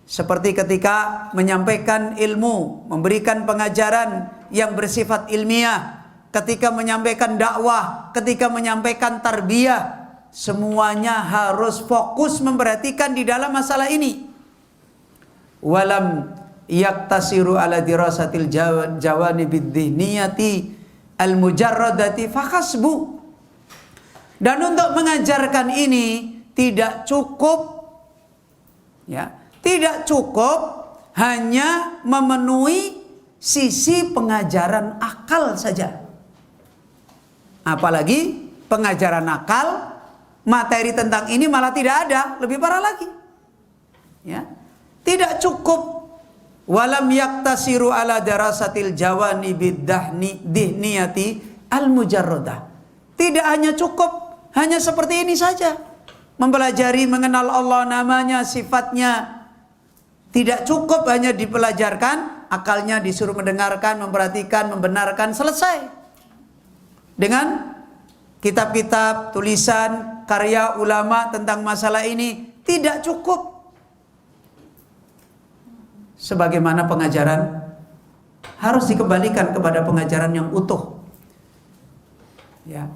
Seperti ketika menyampaikan ilmu, memberikan pengajaran yang bersifat ilmiah, ketika menyampaikan dakwah, ketika menyampaikan tarbiyah, semuanya harus fokus memperhatikan di dalam masalah ini. Walam yaktasiru ala dirasatil jawanibid dhihniyati al-mujarradati fakhasbu. Dan untuk mengajarkan ini tidak cukup, ya, tidak cukup hanya memenuhi sisi pengajaran akal saja. Apalagi pengajaran akal, materi tentang ini malah tidak ada, lebih parah lagi. Ya, tidak cukup. Walam yaktasiru ala darasatil jawanibid dhihniyati al-mujarradah. Tidak hanya cukup hanya seperti ini saja, mempelajari mengenal Allah, namanya, sifatnya. Tidak cukup hanya dipelajarkan, akalnya disuruh mendengarkan, memperhatikan, membenarkan, selesai. Dengan kitab-kitab, tulisan, karya ulama tentang masalah ini tidak cukup. Sebagaimana pengajaran harus dikembalikan kepada pengajaran yang utuh. Ya.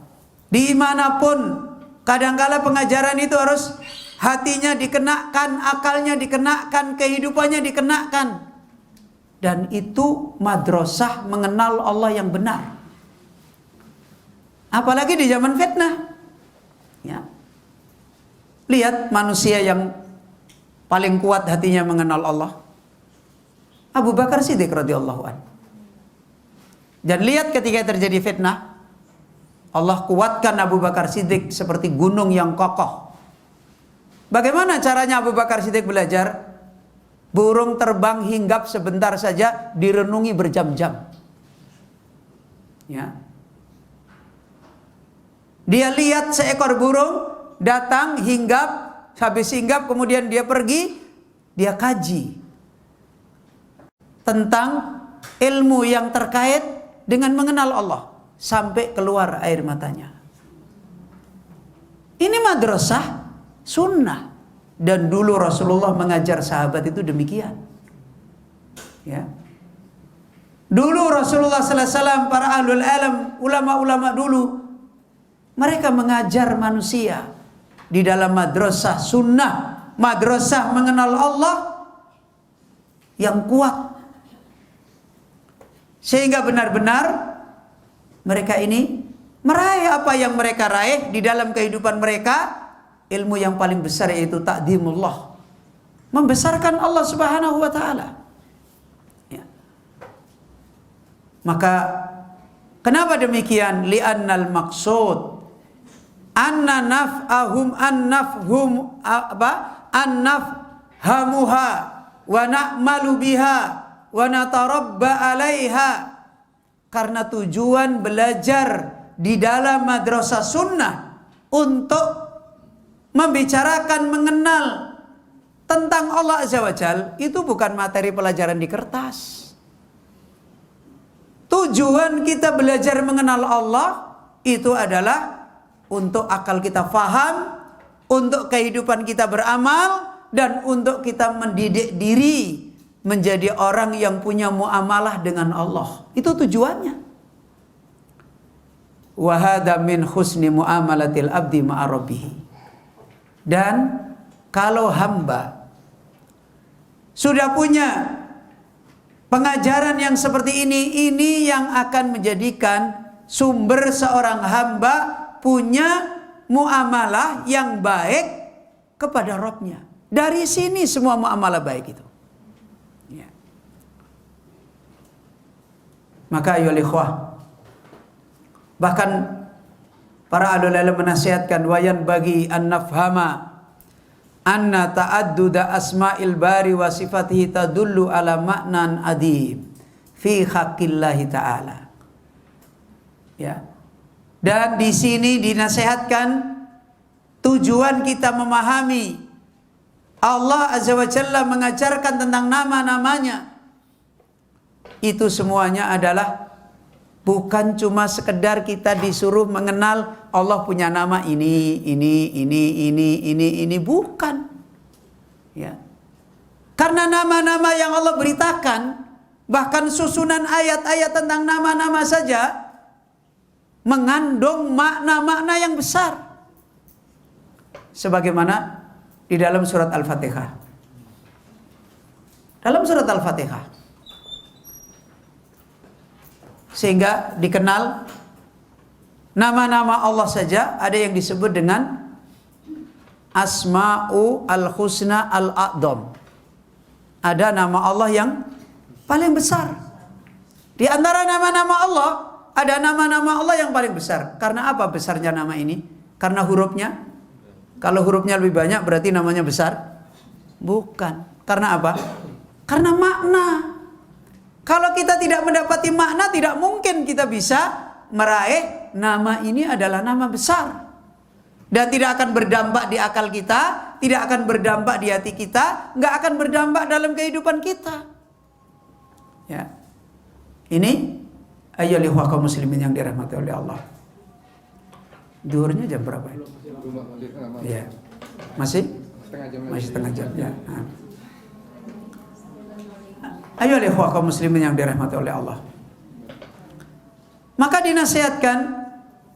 Dimanapun, kadangkala pengajaran itu harus hatinya dikenakan, akalnya dikenakan, kehidupannya dikenakan. Dan itu madrasah mengenal Allah yang benar. Apalagi di zaman fitnah. Ya. Lihat manusia yang paling kuat hatinya mengenal Allah, Abu Bakar Siddiq radhiyallahu anhu. Dan lihat ketika terjadi fitnah, Allah kuatkan Abu Bakar Siddiq seperti gunung yang kokoh. Bagaimana caranya Abu Bakar Siddiq belajar? Burung terbang hinggap sebentar saja, direnungi berjam-jam. Ya. Dia lihat seekor burung datang hinggap, habis hinggap kemudian dia pergi, dia kaji tentang ilmu yang terkait dengan mengenal Allah sampai keluar air matanya. Ini madrasah sunnah, dan dulu Rasulullah mengajar sahabat itu demikian. Ya. Dulu Rasulullah sallallahu alaihi wasallam, para ahlul ilm, ulama-ulama dulu, mereka mengajar manusia di dalam madrasah sunnah, madrasah mengenal Allah yang kuat. Sehingga benar-benar mereka ini meraih apa yang mereka raih di dalam kehidupan mereka. Ilmu yang paling besar yaitu ta'dhimullah, membesarkan Allah subhanahu wa ta'ala. Ya. Maka kenapa demikian? Li'annal maqsud anna naf'ahum annafhamuha wa na'malu biha wa natarabba alaiha. Karena tujuan belajar di dalam madrasah sunnah untuk membicarakan, mengenal tentang Allah Azza wa Jalla, itu bukan materi pelajaran di kertas. Tujuan kita belajar mengenal Allah itu adalah untuk akal kita faham, untuk kehidupan kita beramal, dan untuk kita mendidik diri menjadi orang yang punya muamalah dengan Allah. Itu tujuannya. Wa hadza min husni muamalatil abdi ma'a rabbih. Dan kalau hamba sudah punya pengajaran yang seperti ini yang akan menjadikan sumber seorang hamba punya muamalah yang baik kepada Rabbnya. Dari sini semua muamalah baik itu. Ya. Maka ayo ikhwah, bahkan para ulama menasihatkan wayan bagi an nafhama anna ta'adduda asma'il bari wa sifatihi tadullu ala ma'nan adib fi haqqillahi ta'ala. Ya. Dan di sini dinasihatkan tujuan kita memahami Allah Azza wa Jalla mengajarkan tentang nama-namanya. Itu semuanya adalah bukan cuma sekedar kita disuruh mengenal Allah punya nama ini, bukan. Ya. Karena nama-nama yang Allah beritakan, bahkan susunan ayat-ayat tentang nama-nama saja mengandung makna-makna yang besar. Sebagaimana di dalam surat Al-Fatihah. Dalam surat Al-Fatihah. Sehingga dikenal nama-nama Allah saja ada yang disebut dengan Asma'u al-Husna al-A'dham. Ada nama Allah yang paling besar. Di antara nama-nama Allah ada nama-nama Allah yang paling besar. Karena apa besarnya nama ini? Karena hurufnya. Kalau hurufnya lebih banyak berarti namanya besar? Bukan. Karena apa? Karena makna. Kalau kita tidak mendapati makna, tidak mungkin kita bisa meraih nama ini adalah nama besar. Dan tidak akan berdampak di akal kita, tidak akan berdampak di hati kita, nggak akan berdampak dalam kehidupan kita. Ya. Ini ayyuhal ikhwah kaum muslimin yang dirahmati oleh Allah. Duhurnya jam berapa ya? Ya. Masih setengah jam ya. Nah. Ayo ikhwah kaum muslimin yang dirahmati oleh Allah. Maka dinasihatkan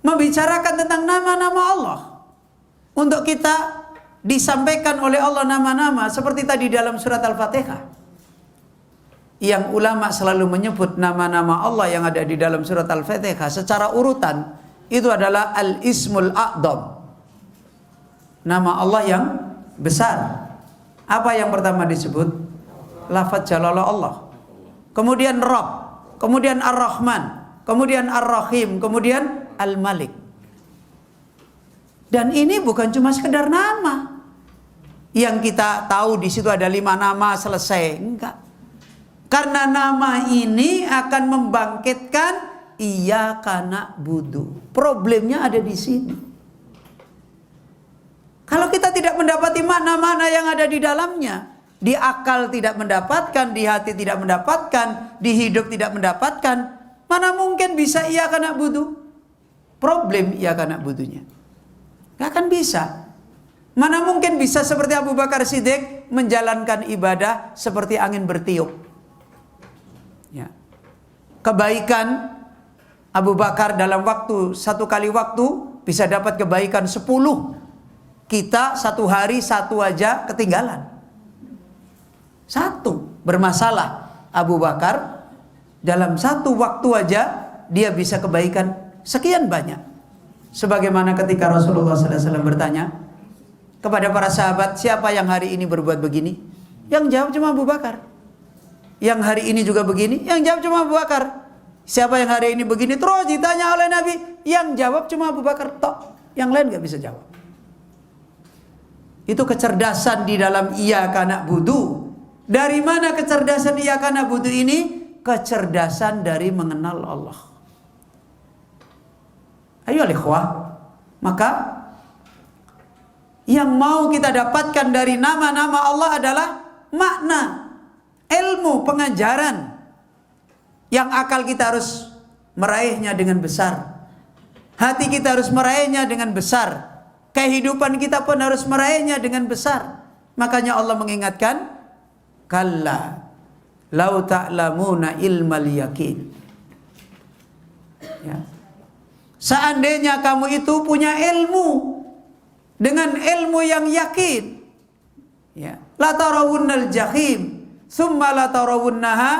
membicarakan tentang nama-nama Allah. Untuk kita disampaikan oleh Allah nama-nama seperti tadi dalam surat Al-Fatihah. Yang ulama selalu menyebut nama-nama Allah yang ada di dalam surat Al-Fatihah secara urutan itu adalah Al-Ismul A'dham. Nama Allah yang besar. Apa yang pertama disebut? Lafaz jalalah Allah, kemudian Rabb, kemudian Ar-Rahman, kemudian Ar-Rahim, kemudian Al-Malik. Dan ini bukan cuma sekedar nama yang kita tahu di situ ada 5 nama selesai, enggak. Karena nama ini akan membangkitkan iyyaka na'budu. Problemnya ada di sini. Kalau kita tidak mendapati makna-makna yang ada di dalamnya, di akal tidak mendapatkan, di hati tidak mendapatkan, di hidup tidak mendapatkan, mana mungkin bisa iyyaka na'budu? Problem iyyaka na'budunya. Gak akan bisa. Mana mungkin bisa seperti Abu Bakar Siddiq menjalankan ibadah seperti angin bertiup. Ya. Kebaikan Abu Bakar dalam satu kali waktu bisa dapat kebaikan 10. Kita satu hari satu aja ketinggalan. Satu bermasalah Abu Bakar dalam satu waktu aja dia bisa kebaikan sekian banyak. Sebagaimana ketika Rasulullah SAW bertanya kepada para sahabat, siapa yang hari ini berbuat begini? Yang jawab cuma Abu Bakar. Yang hari ini juga begini, yang jawab cuma Abu Bakar. Siapa yang hari ini begini? Terus ditanya oleh Nabi, yang jawab cuma Abu Bakar tok. Yang lain gak bisa jawab. Itu kecerdasan di dalam iyyaka na'budu. Dari mana kecerdasan iyyaka na'budu ini? Kecerdasan dari mengenal Allah. Ayo ikhwah, maka yang mau kita dapatkan dari nama-nama Allah adalah makna, ilmu, pengajaran yang akal kita harus meraihnya dengan besar. Hati kita harus meraihnya dengan besar. Kehidupan kita pun harus meraihnya dengan besar. Makanya Allah mengingatkan, kalla lau ta'lamuna ilmal yakin. Ya. Seandainya kamu itu punya ilmu dengan ilmu yang yakin, ya, la tarawunnal jahim thumma la tarawunnaha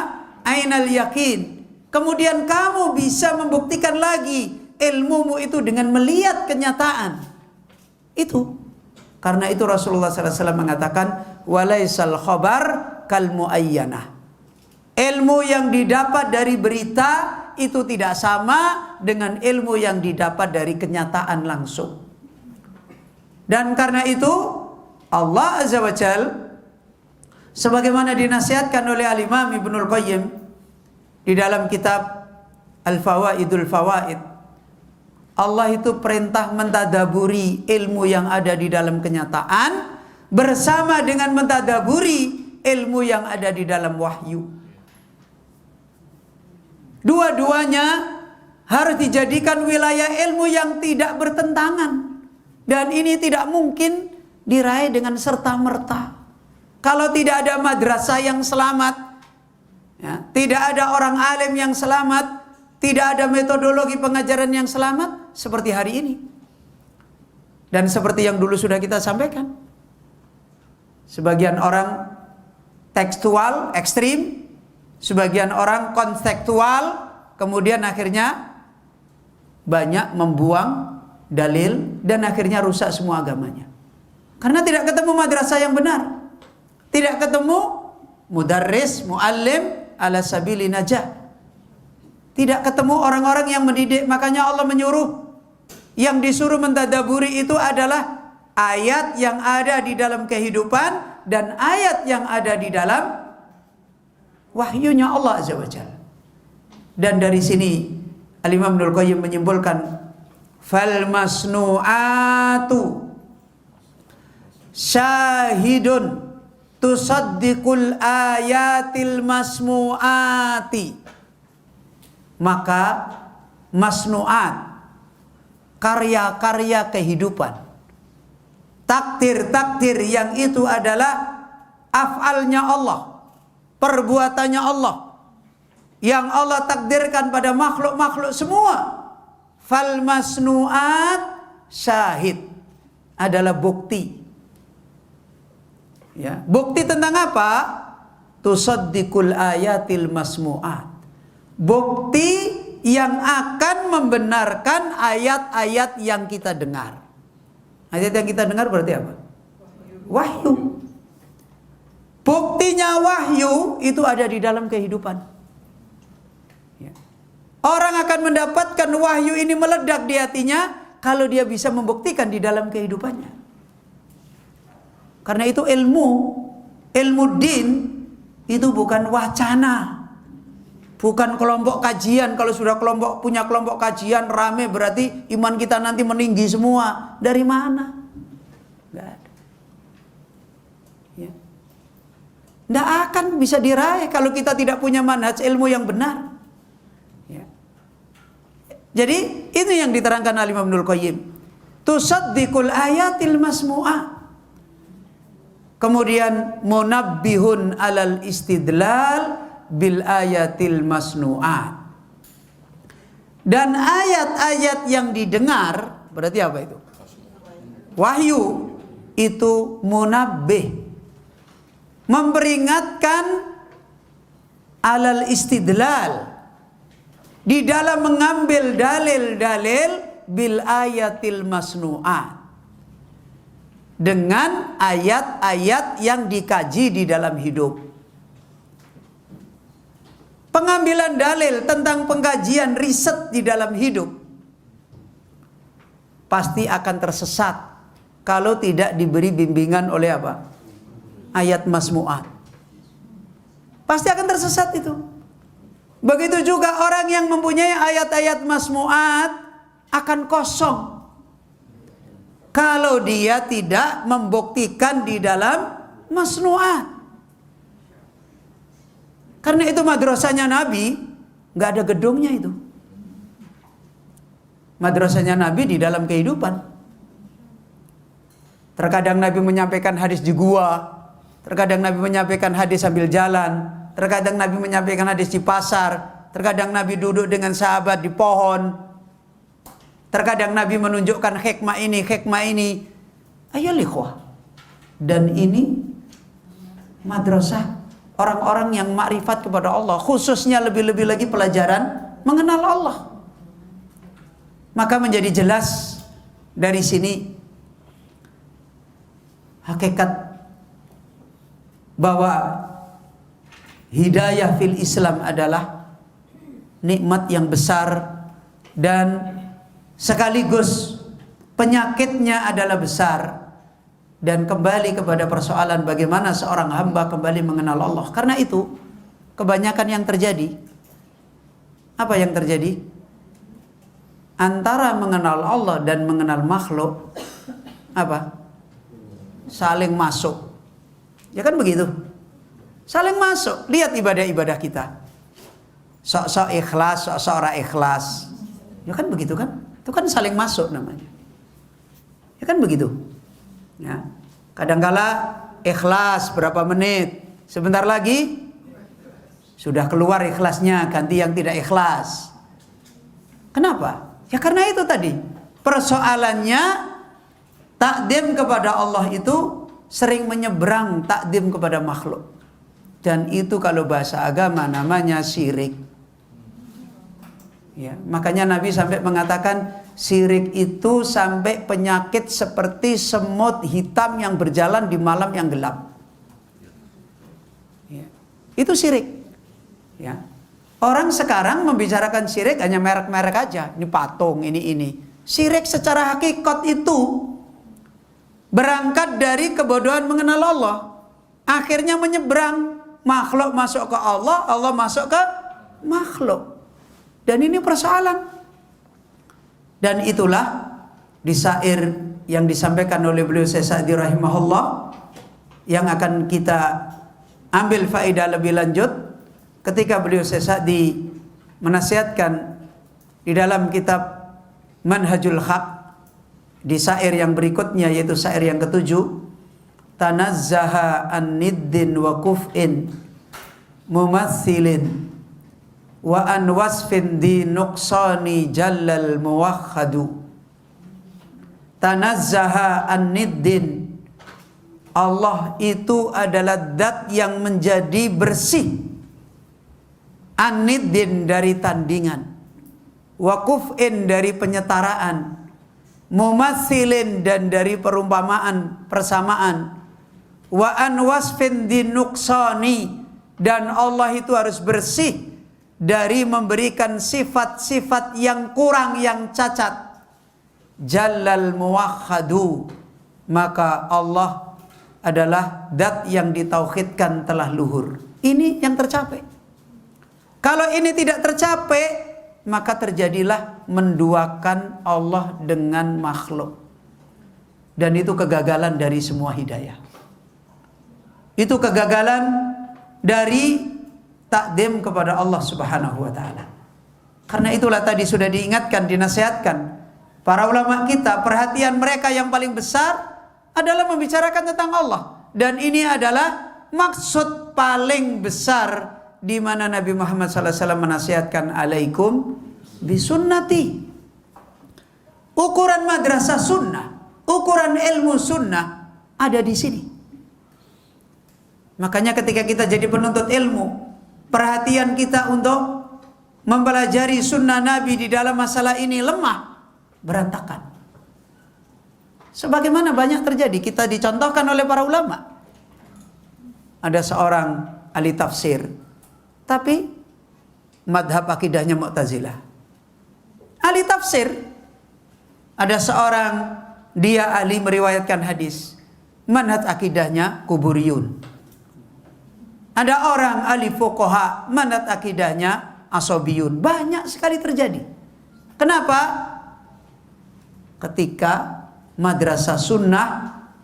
ainal yakin. Kemudian kamu bisa membuktikan lagi ilmumu itu dengan melihat kenyataan. Itu. Karena itu Rasulullah SAW mengatakan, walaisal khabar kal muayyanah. Ilmu yang didapat dari berita itu tidak sama dengan ilmu yang didapat dari kenyataan langsung. Dan karena itu Allah Azza wa Jal, sebagaimana dinasihatkan oleh Al-Imam Ibnul Qayyim di dalam kitab Al-Fawaidul Fawaid, Allah itu perintah mentadaburi ilmu yang ada di dalam kenyataan bersama dengan mentadaburi ilmu yang ada di dalam wahyu. Dua-duanya harus dijadikan wilayah ilmu yang tidak bertentangan. Dan ini tidak mungkin diraih dengan serta-merta. Kalau tidak ada madrasah yang selamat, ya, tidak ada orang alim yang selamat, tidak ada metodologi pengajaran yang selamat seperti hari ini. Dan seperti yang dulu sudah kita sampaikan, sebagian orang tekstual ekstrim, sebagian orang konseptual, kemudian akhirnya banyak membuang dalil dan akhirnya rusak semua agamanya. Karena tidak ketemu madrasah yang benar, tidak ketemu mudarris, muallim ala sabili najah, tidak ketemu orang-orang yang mendidik. Makanya Allah menyuruh, yang disuruh mentadaburi itu adalah ayat yang ada di dalam kehidupan dan ayat yang ada di dalam wahyunya Allah Azza wa Jalla. Dan dari sini Al-Imam Ibnul Qayyim menyimpulkan, fal masnu'atu syahidun tusaddiqul ayatil masmu'ati. Maka masnu'at, karya-karya kehidupan, takdir-takdir yang itu adalah af'alnya Allah, perbuatannya Allah, yang Allah takdirkan pada makhluk-makhluk semua. Fal masnu'at syahid, adalah bukti. Ya, bukti tentang apa? Tusaddiqul ayatil masmu'at. Bukti yang akan membenarkan ayat-ayat yang kita dengar. Ayat yang kita dengar berarti apa? Wahyu. Buktinya wahyu itu ada di dalam kehidupan. Ya. Orang akan mendapatkan wahyu ini meledak di hatinya kalau dia bisa membuktikan di dalam kehidupannya. Karena itu ilmu din itu bukan wacana, bukan kelompok kajian. Kalau sudah punya kelompok kajian rame berarti iman kita nanti meninggi semua. Dari mana? Nggak ada. Ya. Nggak akan bisa diraih kalau kita tidak punya manhaj ilmu yang benar. Ya. Jadi itu yang diterangkan oleh Imam Ibnul Qayyim. Tusaddiqul ayatil masmu'ah. Kemudian munabbihun alal istidlal bil ayatil masnu'at. Dan ayat-ayat yang didengar berarti apa itu? Wahyu. Itu munabbih, memperingatkan alal istidlal, di dalam mengambil dalil-dalil bil ayatil masnu'at, dengan ayat-ayat yang dikaji di dalam hidup. Pengambilan dalil tentang pengkajian riset di dalam hidup pasti akan tersesat kalau tidak diberi bimbingan oleh apa? Ayat masmu'at. Pasti akan tersesat itu. Begitu juga orang yang mempunyai ayat-ayat masmu'at akan kosong kalau dia tidak membuktikan di dalam masnu'at. Karena itu madrasahnya Nabi nggak ada gedungnya itu. Madrasahnya Nabi di dalam kehidupan. Terkadang Nabi menyampaikan hadis di gua, terkadang Nabi menyampaikan hadis sambil jalan, terkadang Nabi menyampaikan hadis di pasar, terkadang Nabi duduk dengan sahabat di pohon. Terkadang Nabi menunjukkan hikmah ini. Ayo likhwah. Dan ini madrasah orang-orang yang makrifat kepada Allah. Khususnya lebih-lebih lagi pelajaran mengenal Allah. Maka menjadi jelas dari sini hakikat bahwa hidayah fil Islam adalah nikmat yang besar dan sekaligus penyakitnya adalah besar, dan kembali kepada persoalan bagaimana seorang hamba kembali mengenal Allah. Karena itu kebanyakan yang terjadi, apa yang terjadi? Antara mengenal Allah dan mengenal makhluk, apa? Saling masuk. Ya kan begitu? Saling masuk. Lihat ibadah-ibadah kita. Sok-sok ikhlas, sok-sok ora ikhlas. Ya kan begitu kan? Itu kan saling masuk namanya. Ya kan begitu? Ya. Kadangkala ikhlas berapa menit, sebentar lagi sudah keluar ikhlasnya, ganti yang tidak ikhlas. Kenapa? Ya karena itu tadi, persoalannya takdim kepada Allah itu sering menyeberang takdim kepada makhluk. Dan itu kalau bahasa agama namanya syirik. Ya, makanya Nabi sampai mengatakan syirik itu sampai penyakit seperti semut hitam yang berjalan di malam yang gelap. Ya, itu syirik. Ya. Orang sekarang membicarakan syirik hanya merek-merek aja. Ini patung, ini. Syirik secara hakikat itu berangkat dari kebodohan mengenal Allah. Akhirnya menyeberang. Makhluk masuk ke Allah, Allah masuk ke makhluk. Dan ini persoalan. Dan itulah di syair yang disampaikan oleh beliau Syekh Sa'di rahimahullah, yang akan kita ambil faedah lebih lanjut ketika beliau Syekh Sa'di menasihatkan di dalam kitab Manhajul Haq di syair yang berikutnya, yaitu syair yang ketujuh, tanazzaha an-niddin wa kuf'in mumathilin wa an wasfin di nuqsani jallal muwakhadu. Tanazzaha an-niddin, Allah itu adalah zat yang menjadi bersih, an-niddin dari tandingan, wa kuf'in dari penyetaraan, mumathilin dan dari perumpamaan, persamaan, wa an wasfin di nuqsani, dan Allah itu harus bersih dari memberikan sifat-sifat yang kurang, yang cacat. Jallal muwakhadu, maka Allah adalah zat yang ditauhidkan telah luhur. Ini yang tercapai. Kalau ini tidak tercapai, maka terjadilah menduakan Allah dengan makhluk. Dan itu kegagalan dari semua hidayah. Itu kegagalan dari takdim kepada Allah Subhanahu wa taala. Karena itulah tadi sudah diingatkan, dinasihatkan para ulama kita, perhatian mereka yang paling besar adalah membicarakan tentang Allah. Dan ini adalah maksud paling besar di mana Nabi Muhammad SAW menasihatkan, alaikum bisunnati. Ukuran madrasah sunnah, ukuran ilmu sunnah ada di sini. Makanya ketika kita jadi penuntut ilmu, perhatian kita untuk mempelajari sunnah Nabi di dalam masalah ini lemah, berantakan. Sebagaimana banyak terjadi, kita dicontohkan oleh para ulama. Ada seorang ahli tafsir, tapi madhab akidahnya Mu'tazilah. Ahli tafsir. Ada seorang, dia ahli meriwayatkan hadis, manhaj akidahnya kuburiyun. Ada orang ahli fuqaha, manhaj akidahnya asobiyun. Banyak sekali terjadi. Kenapa? Ketika madrasah sunnah,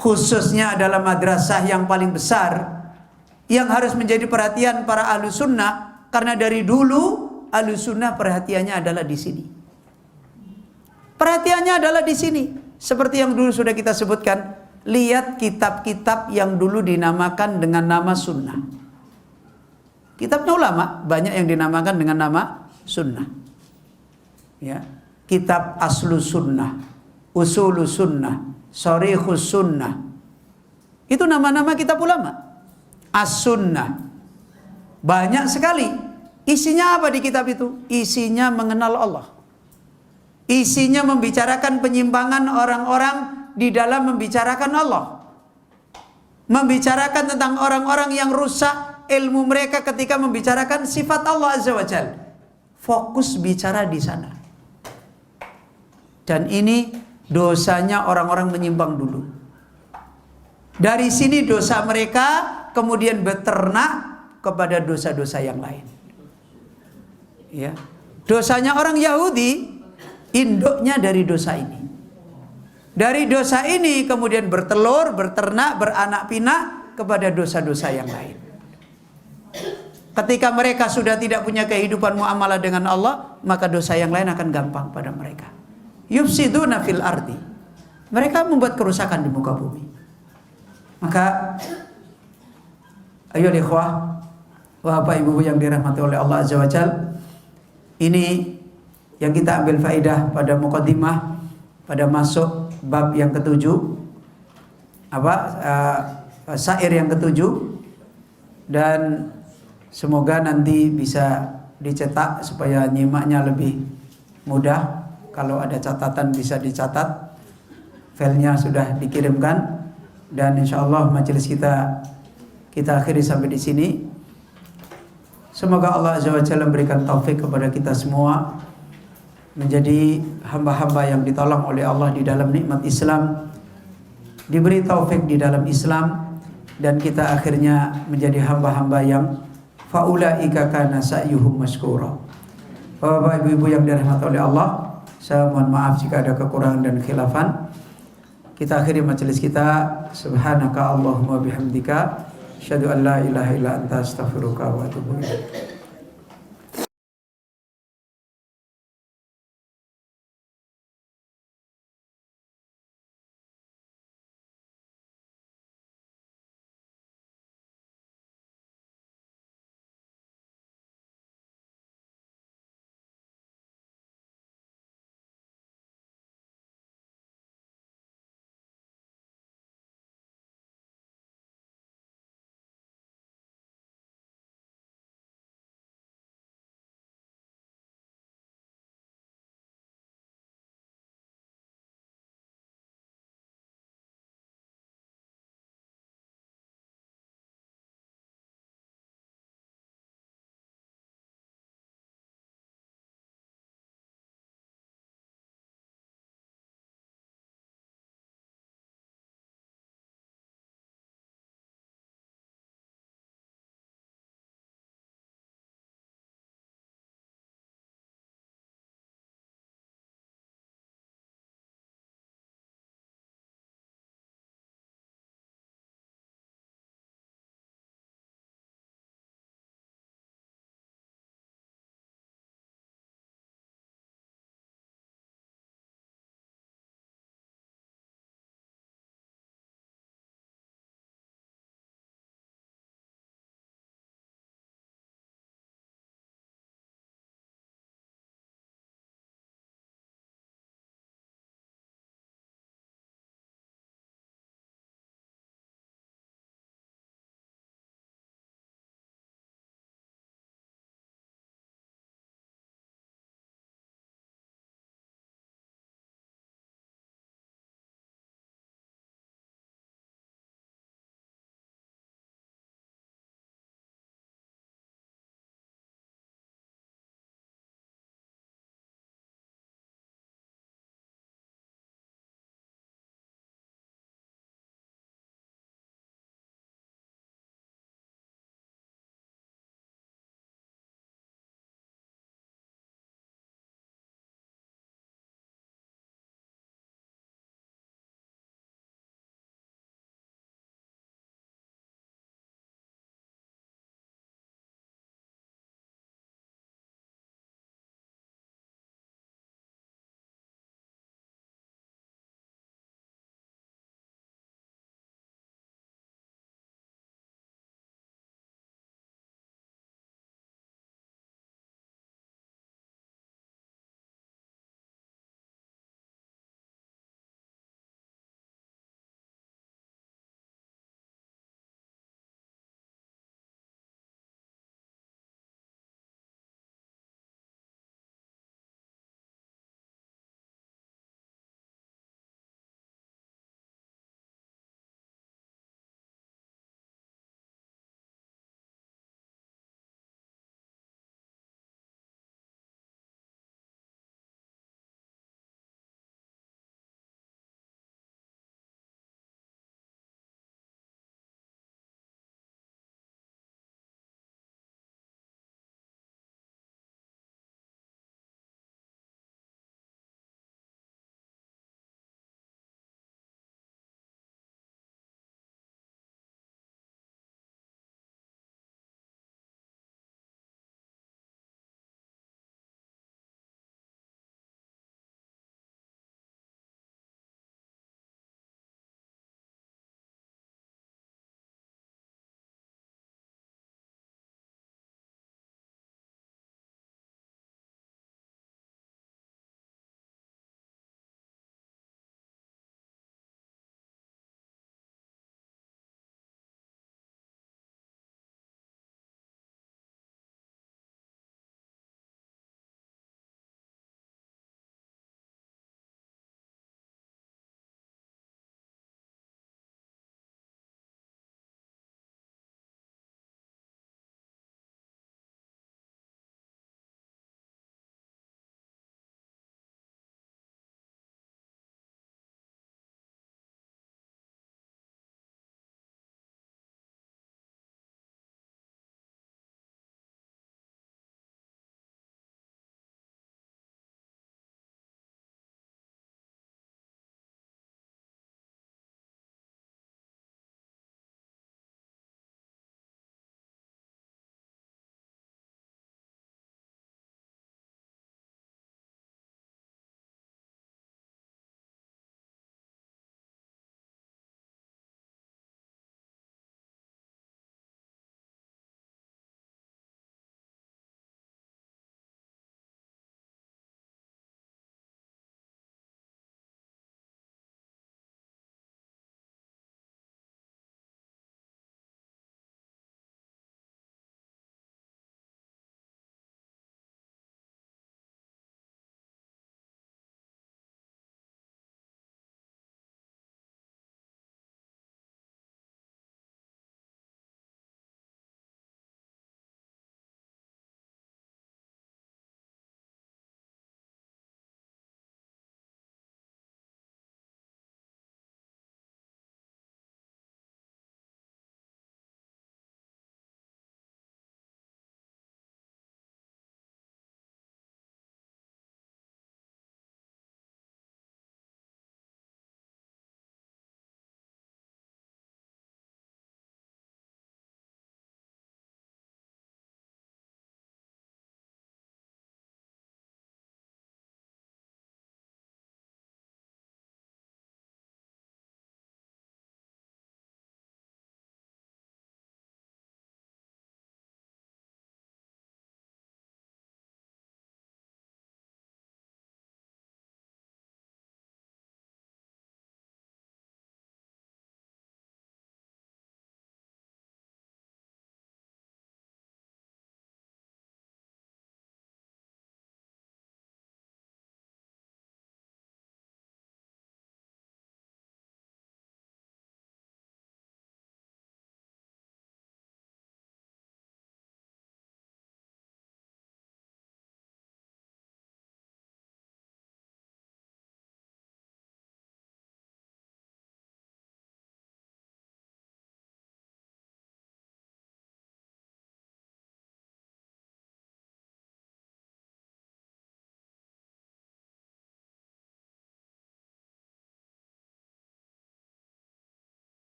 khususnya adalah madrasah yang paling besar, yang harus menjadi perhatian para ahlu sunnah, karena dari dulu ahlu sunnah perhatiannya adalah di sini. Perhatiannya adalah di sini. Seperti yang dulu sudah kita sebutkan, lihat kitab-kitab yang dulu dinamakan dengan nama sunnah. Kitabnya ulama banyak yang dinamakan dengan nama sunnah. Ya, kitab aslu sunnah, usulu sunnah, sharihus sunnah. Itu nama-nama kitab ulama. As-sunnah. Banyak sekali. Isinya apa di kitab itu? Isinya mengenal Allah. Isinya membicarakan penyimpangan orang-orang di dalam membicarakan Allah. membicarakan tentang orang-orang yang rusak ilmu mereka ketika membicarakan sifat Allah Azza wa Jalla. Fokus bicara di sana. Dan ini dosanya orang-orang menyimpang dulu. Dari sini dosa mereka kemudian beternak kepada dosa-dosa yang lain. Ya. Dosanya orang Yahudi, induknya dari dosa ini. Dari dosa ini kemudian bertelur, berternak, beranak pinak kepada dosa-dosa yang lain. Ketika mereka sudah tidak punya kehidupan muamalah dengan Allah, maka dosa yang lain akan gampang pada mereka. Yufsiduna fil ardi. Mereka membuat kerusakan di muka bumi. Maka ayo ikhwah, Bapak Ibu yang dirahmati oleh Allah Azza wa Jalla, ini yang kita ambil faedah pada muqaddimah, pada masuk bab yang ketujuh, syair yang ketujuh, dan semoga nanti bisa dicetak supaya nyimaknya lebih mudah. Kalau ada catatan bisa dicatat, filenya sudah dikirimkan, dan insya Allah majelis kita akhiri sampai di sini. Semoga Allah Azza wa Jalla memberikan taufik kepada kita semua menjadi hamba-hamba yang ditolong oleh Allah di dalam nikmat Islam, diberi taufik di dalam Islam, dan kita akhirnya menjadi hamba-hamba yang faulaika kana sa'yuhum masykura. Bapak Ibu yang dirahmati oleh Allah, saya mohon maaf jika ada kekurangan dan khilafan. Kita akhiri majelis kita. Subhanaka Allahumma bihamdika, asyhadu an la ilaha illa anta, astaghfiruka wa atubu ilaik.